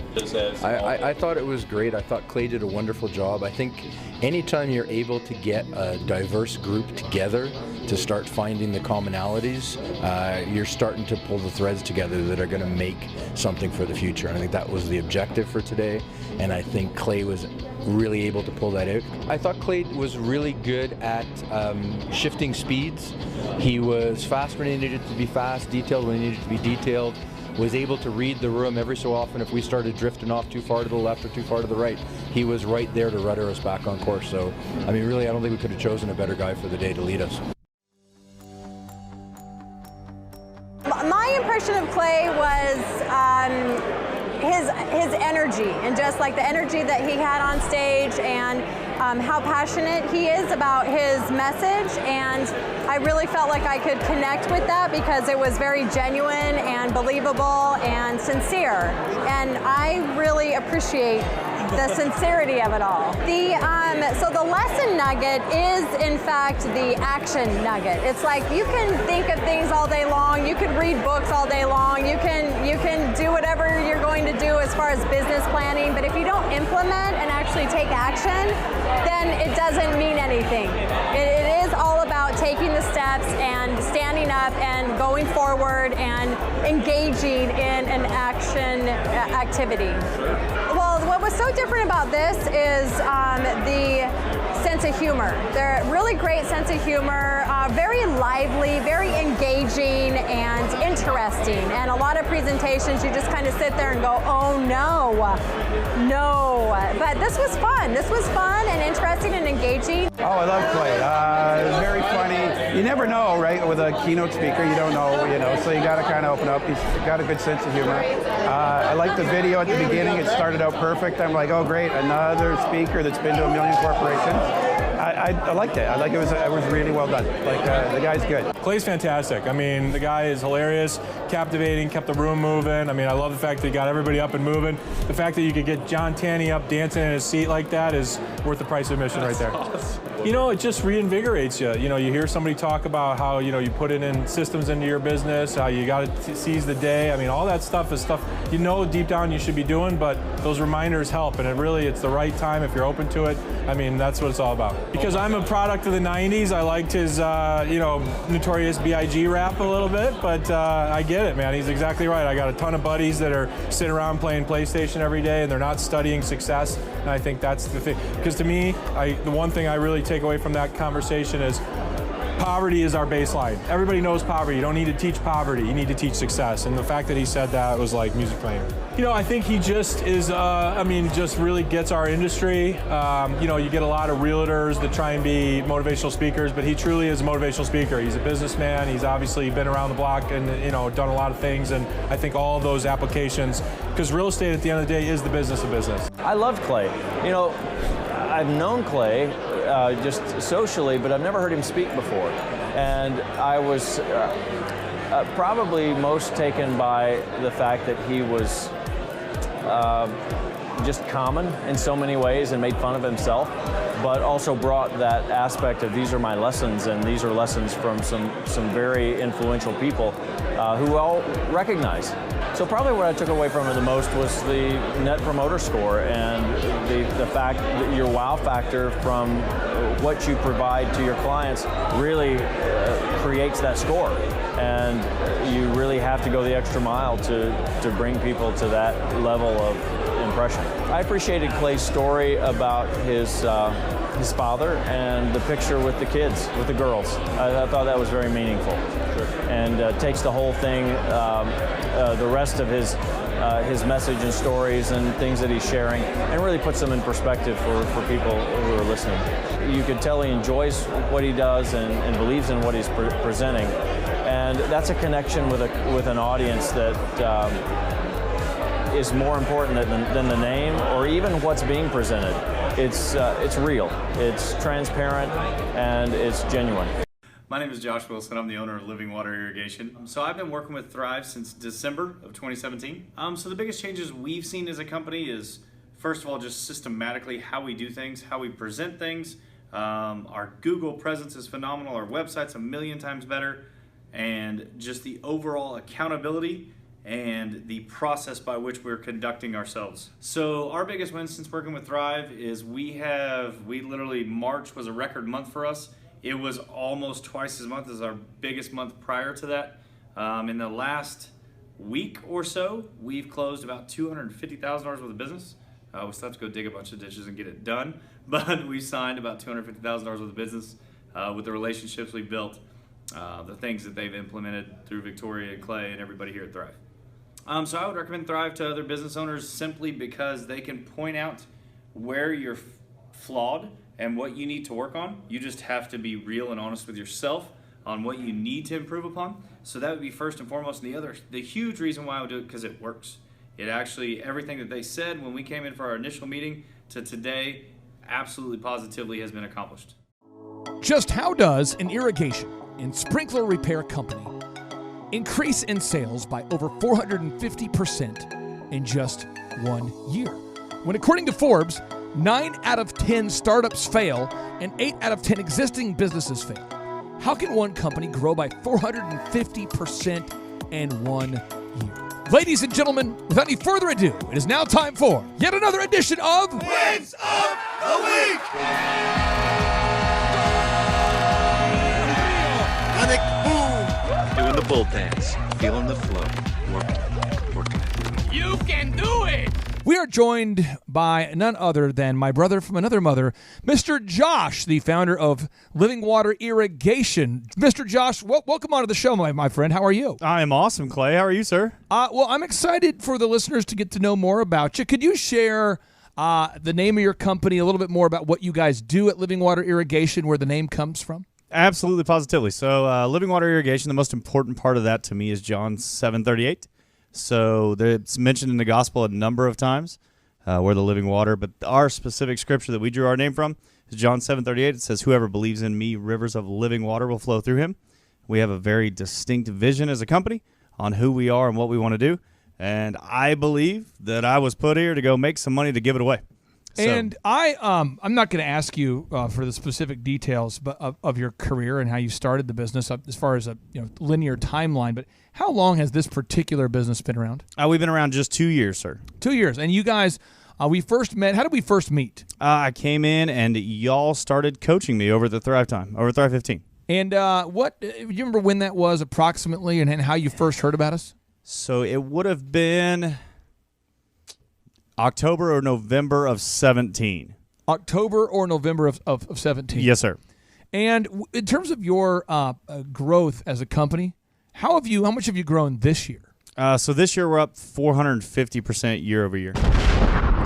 I thought it was great. I thought Clay did a wonderful job. I think anytime you're able to get a diverse group together to start finding the commonalities, you're starting to pull the threads together that are going to make something for the future. And I think that was the objective for today, and I think Clay was really able to pull that out. I thought Clay was really good at shifting speeds. He was fast when he needed to be fast, detailed when he needed to be detailed, was able to read the room every so often if we started drifting off too far to the left or too far to the right. He was right there to rudder us back on course. So, I mean, really, I don't think we could have chosen a better guy for the day to lead us. My impression of Clay was his energy, and just like the energy that he had on stage, and how passionate he is about his message. And I really felt like I could connect with that because it was very genuine and believable and sincere. And I really appreciate the sincerity of it all. So the lesson nugget is, in fact, the action nugget. It's like you can think of things all day long, you can read books all day long, you can do whatever you're going to do as far as business planning, but if you don't implement and actually take action, then it doesn't mean anything. It is all about taking the steps and standing up and going forward and engaging in an action activity. Well, what was so different about this is the sense of humor. They're really great sense of humor, very lively, very engaging and interesting. And a lot of presentations, you just kind of sit there and go, oh no. But this was fun. This was fun and interesting and engaging. Oh, I love Clay. Very funny. you never know, right? With a keynote speaker, you don't know, so you got to kind of open up. He's got a good sense of humor. I like the video at the beginning. It started out perfect. I'm like, oh, great, another speaker that's been to 1 million corporations. I liked it. I like it was really well done. Like the guy's good. Clay's fantastic. I mean, the guy is hilarious, captivating, kept the room moving. I mean, I love the fact that he got everybody up and moving. The fact that you could get John Tanney up dancing in his seat like that is worth the price of admission right there. Awesome. You know, it just reinvigorates you. You know, you hear somebody talk about how, you put it in systems into your business, how you got to seize the day. I mean, all that stuff is stuff deep down you should be doing, but those reminders help, and it's the right time if you're open to it. I mean, that's what it's all about. Because I'm a product of the 90s, I liked his, Notorious B.I.G. rap a little bit, but I get it, man. He's exactly right. I got a ton of buddies that are sitting around playing PlayStation every day, and they're not studying success, and I think that's the thing. Because to me, the one thing I really take away from that conversation is poverty is our baseline. Everybody knows poverty. You don't need to teach poverty. You need to teach success. And the fact that he said that was like music playing. I think he just is, just really gets our industry. You get a lot of realtors that try and be motivational speakers, but he truly is a motivational speaker. He's a businessman. He's obviously been around the block and, done a lot of things. And I think all of those applications, because real estate at the end of the day is the business of business. I loved Clay. I've known Clay just socially, but I've never heard him speak before. And I was probably most taken by the fact that he was just common in so many ways and made fun of himself, but also brought that aspect of these are my lessons, and these are lessons from some very influential people who all recognize. So probably what I took away from it the most was the Net Promoter Score and the fact that your wow factor from what you provide to your clients really creates that score. And you really have to go the extra mile to bring people to that level of impression. I appreciated Clay's story about his father and the picture with the kids, with the girls. I thought that was very meaningful. And takes the whole thing, the rest of his message and stories and things that he's sharing, and really puts them in perspective for people who are listening. You could tell he enjoys what he does and believes in what he's presenting, and that's a connection with an audience that is more important than the name or even what's being presented. It's real, it's transparent, and it's genuine. My name is Josh Wilson. I'm the owner of Living Water Irrigation. So I've been working with Thrive since December of 2017. So the biggest changes we've seen as a company is, first of all, just systematically how we do things, how we present things. Our Google presence is phenomenal. Our website's 1 million times better. And just the overall accountability and the process by which we're conducting ourselves. So our biggest win since working with Thrive is we literally, March was a record month for us. It was almost twice as much as our biggest month prior to that. In the last week or so, we've closed about $250,000 worth of business. We still have to go dig a bunch of ditches and get it done, but we signed about $250,000 worth of business with the relationships we built, the things that they've implemented through Victoria and Clay and everybody here at Thrive. So I would recommend Thrive to other business owners simply because they can point out where you're flawed and what you need to work on. You just have to be real and honest with yourself on what you need to improve upon. So that would be first and foremost. And the huge reason why I would do it, because it works. It actually, everything that they said when we came in for our initial meeting to today, absolutely positively has been accomplished. Just how does an irrigation and sprinkler repair company increase in sales by over 450% in just 1 year? When according to Forbes, 9 out of 10 startups fail and 8 out of 10 existing businesses fail. How can one company grow by 450% in 1 year? Ladies and gentlemen, without any further ado, it is now time for yet another edition of Wins of the Week! Doing the bull dance, feeling the flow, working. You can do it! We are joined by none other than my brother from another mother, Mr. Josh, the founder of Living Water Irrigation. Mr. Josh, welcome onto the show, my friend. How are you? I am awesome, Clay. How are you, sir? Well, I'm excited for the listeners to get to know more about you. Could you share the name of your company, a little bit more about what you guys do at Living Water Irrigation, where the name comes from? Absolutely, positively. So living water irrigation, the most important part of that to me is John 7:38. So it's mentioned in the gospel a number of times where the living water, but our specific scripture that we drew our name from is John 7:38. It says, whoever believes in me, rivers of living water will flow through him. We have a very distinct vision as a company on who we are and what we want to do. And I believe that I was put here to go make some money to give it away. So, and I'm not going to ask you for the specific details of your career and how you started the business as far as a linear timeline, but how long has this particular business been around? We've been around just 2 years, sir. 2 years. And you guys, we first met. How did we first meet? I came in and y'all started coaching me over the Thrive 15. And do you remember when that was approximately and how you first heard about us? So it would have been October or November of 17. October or November of 17. Yes, sir. And in terms of your growth as a company, how much have you grown this year? So this year we're up 450% year over year.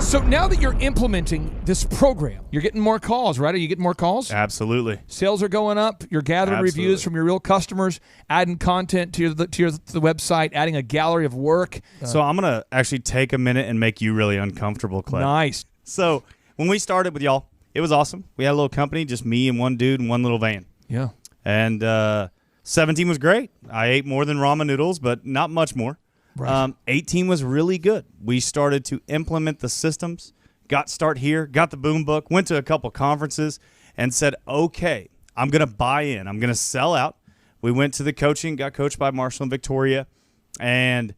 So now that you're implementing this program, you're getting more calls, right? Are you getting more calls? Absolutely. Sales are going up. You're gathering reviews from your real customers, adding content to the website, adding a gallery of work. So I'm going to actually take a minute and make you really uncomfortable, Clay. Nice. So when we started with y'all, it was awesome. We had a little company, just me and one dude and one little van. Yeah. And 17 was great. I ate more than ramen noodles, but not much more. Right. 18 was really good. We started to implement the systems, got the boom book, went to a couple conferences and said, okay, I'm going to buy in. I'm going to sell out. We went to the coaching, got coached by Marshall and Victoria, and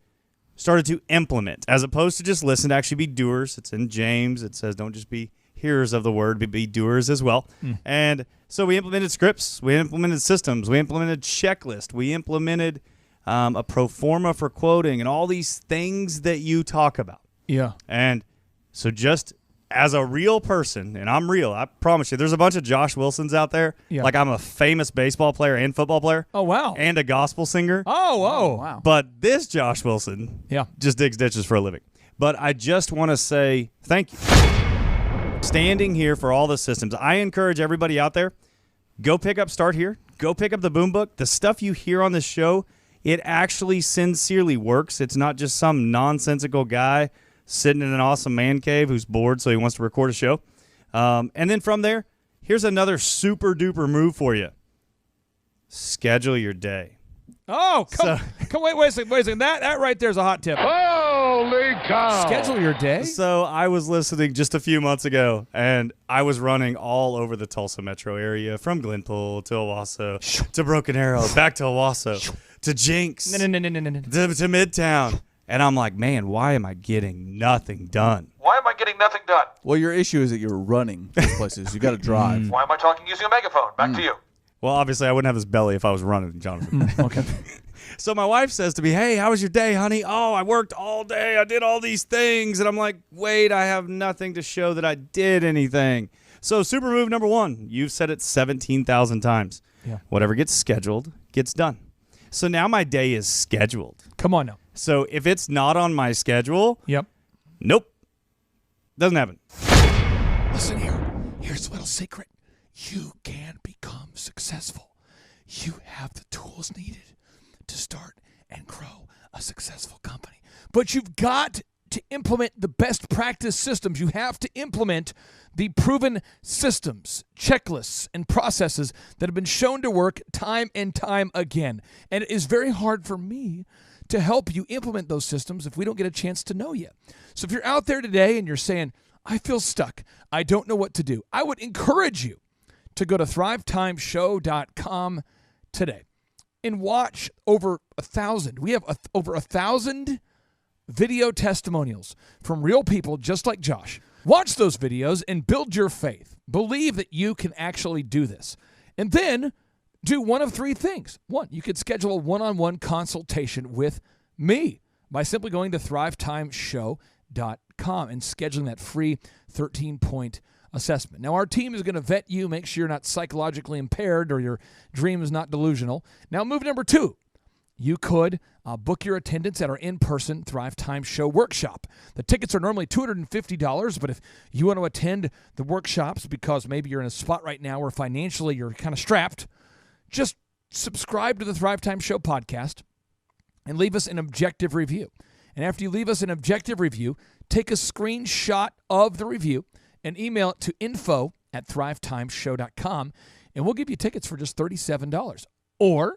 started to implement as opposed to just listen, to actually be doers. It's in James. It says don't just be hearers of the word, but be doers as well. And so we implemented scripts. We implemented systems. We implemented checklist. We implemented a pro forma for quoting and all these things that you talk about. Yeah. And so just as a real person, and I'm real, I promise you, there's a bunch of Josh Wilsons out there. Yeah. Like I'm a famous baseball player and football player. Oh, wow. And a gospel singer. Oh, wow. But this Josh Wilson just digs ditches for a living. But I just want to say thank you. Standing here for all the systems. I encourage everybody out there, go pick up Start Here. Go pick up the boom book. The stuff you hear on this show, it actually sincerely works. It's not just some nonsensical guy sitting in an awesome man cave who's bored so he wants to record a show. And then from there, here's another super duper move for you. Schedule your day. Oh, wait a second. That right there is a hot tip. Holy cow. Schedule your day. So I was listening just a few months ago, and I was running all over the Tulsa metro area, from Glenpool to Owasso to Broken Arrow, back to Owasso, to Jinx, to Midtown. And I'm like, man, why am I getting nothing done? Why am I getting nothing done? Well, your issue is that you're running these places. You got to drive. Why am I talking using a megaphone? Back to you. Well, obviously, I wouldn't have this belly if I was running, Jonathan. Okay. So my wife says to me, hey, how was your day, honey? Oh, I worked all day. I did all these things. And I'm like, wait, I have nothing to show that I did anything. So super move number one, you've said it 17,000 times. Yeah. Whatever gets scheduled gets done. So now my day is scheduled. Come on now. So if it's not on my schedule, nope, doesn't happen. Listen here. Here's a little secret. You can become successful. You have the tools needed to start and grow a successful company. But you've got to implement the best practice systems. You have to implement the proven systems, checklists, and processes that have been shown to work time and time again. And it is very hard for me to help you implement those systems if we don't get a chance to know you. So if you're out there today and you're saying, I feel stuck, I don't know what to do, I would encourage you to go to thrivetimeshow.com today and watch over 1,000. We have over 1,000 video testimonials from real people just like Josh. Watch those videos and build your faith. Believe that you can actually do this. And then do one of three things. One, you could schedule a one-on-one consultation with me by simply going to thrivetimeshow.com and scheduling that free 13-point assessment. Now, our team is going to vet you, make sure you're not psychologically impaired or your dream is not delusional. Now, move number two. You could book your attendance at our in-person Thrive Time Show workshop. The tickets are normally $250, but if you want to attend the workshops because maybe you're in a spot right now where financially you're kind of strapped, just subscribe to the Thrive Time Show podcast and leave us an objective review. And after you leave us an objective review, take a screenshot of the review and email it to info@thrivetimeshow.com, and we'll give you tickets for just $37. Or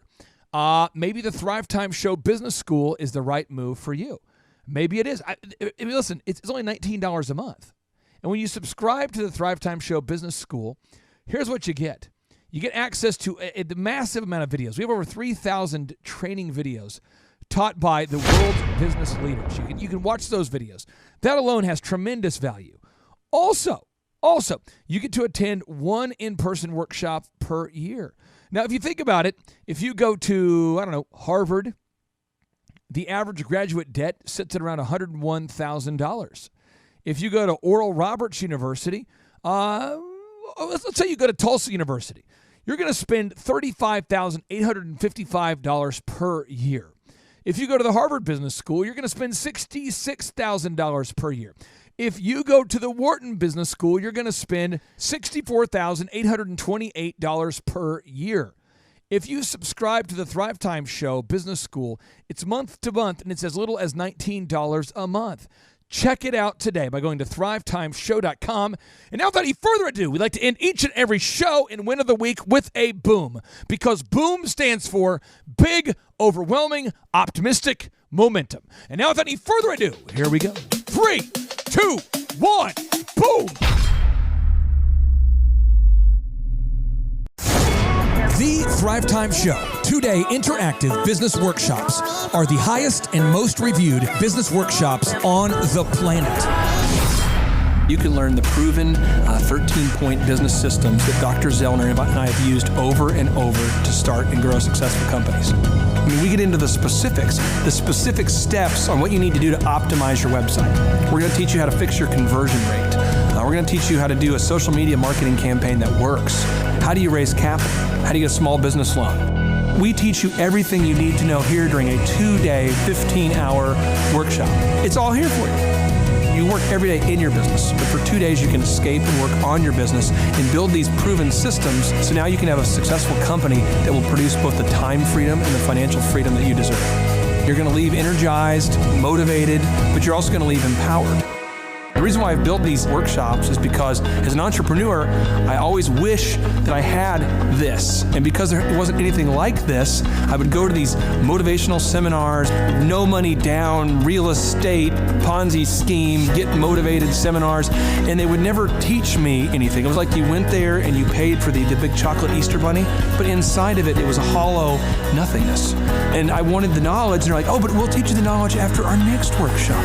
maybe the Thrive Time Show Business School is the right move for you. Maybe it is. Listen, it's only $19 a month. And when you subscribe to the Thrive Time Show Business School, here's what you get. You get access to a massive amount of videos. We have over 3,000 training videos taught by the world's business leaders. You can watch those videos. That alone has tremendous value. Also, you get to attend one in-person workshop per year. Now, if you think about it, if you go to, Harvard, the average graduate debt sits at around $101,000. If you go to Oral Roberts University, let's say you go to Tulsa University, you're going to spend $35,855 per year. If you go to the Harvard Business School, you're going to spend $66,000 per year. If you go to the Wharton Business School, you're going to spend $64,828 per year. If you subscribe to the Thrive Time Show Business School, it's month to month, and it's as little as $19 a month. Check it out today by going to thrivetimeshow.com. And now, without any further ado, we like to end each and every show in Win of the Week with a boom, because boom stands for big, overwhelming, optimistic momentum. And now, without any further ado, here we go. 3, 2, 1, boom! The Thrive Time Show 2-day interactive business workshops are the highest and most reviewed business workshops on the planet. You can learn the proven 13-point business systems that Dr. Zellner and I have used over and over to start and grow successful companies. I mean, we get into the specific steps on what you need to do to optimize your website. We're going to teach you how to fix your conversion rate. We're going to teach you how to do a social media marketing campaign that works. How do you raise capital? How do you get a small business loan? We teach you everything you need to know here during a 2-day, 15-hour workshop. It's all here for you. You work every day in your business, but for 2 days you can escape and work on your business and build these proven systems so now you can have a successful company that will produce both the time freedom and the financial freedom that you deserve. You're going to leave energized, motivated, but you're also going to leave empowered. The reason why I've built these workshops is because as an entrepreneur, I always wish that I had this. And because there wasn't anything like this, I would go to these motivational seminars, no money down, real estate, Ponzi scheme, get motivated seminars, and they would never teach me anything. It was like you went there and you paid for the big chocolate Easter bunny, but inside of it, it was a hollow nothingness. And I wanted the knowledge, and they're like, oh, but we'll teach you the knowledge after our next workshop.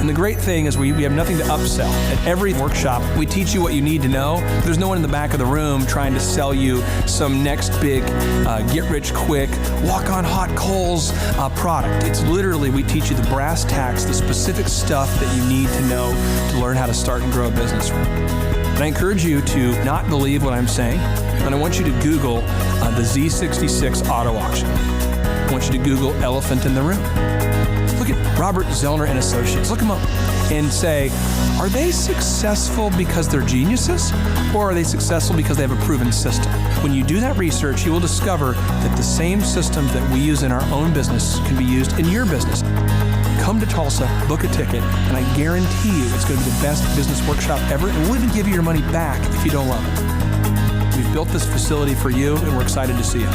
And the great thing is we have nothing to upsell. At every workshop, we teach you what you need to know. There's no one in the back of the room trying to sell you some next big get-rich-quick, walk-on-hot coals product. It's literally, we teach you the brass tacks, the specific stuff that you need to know to learn how to start and grow a business. And I encourage you to not believe what I'm saying, and I want you to Google the Z66 auto auction. I want you to Google elephant in the room. Look at Robert Zellner and Associates. Look them up and say, are they successful because they're geniuses, or are they successful because they have a proven system? When you do that research, you will discover that the same systems that we use in our own business can be used in your business. Come to Tulsa, book a ticket, and I guarantee you it's going to be the best business workshop ever, and we'll even give you your money back if you don't love it. We've built this facility for you, and we're excited to see you.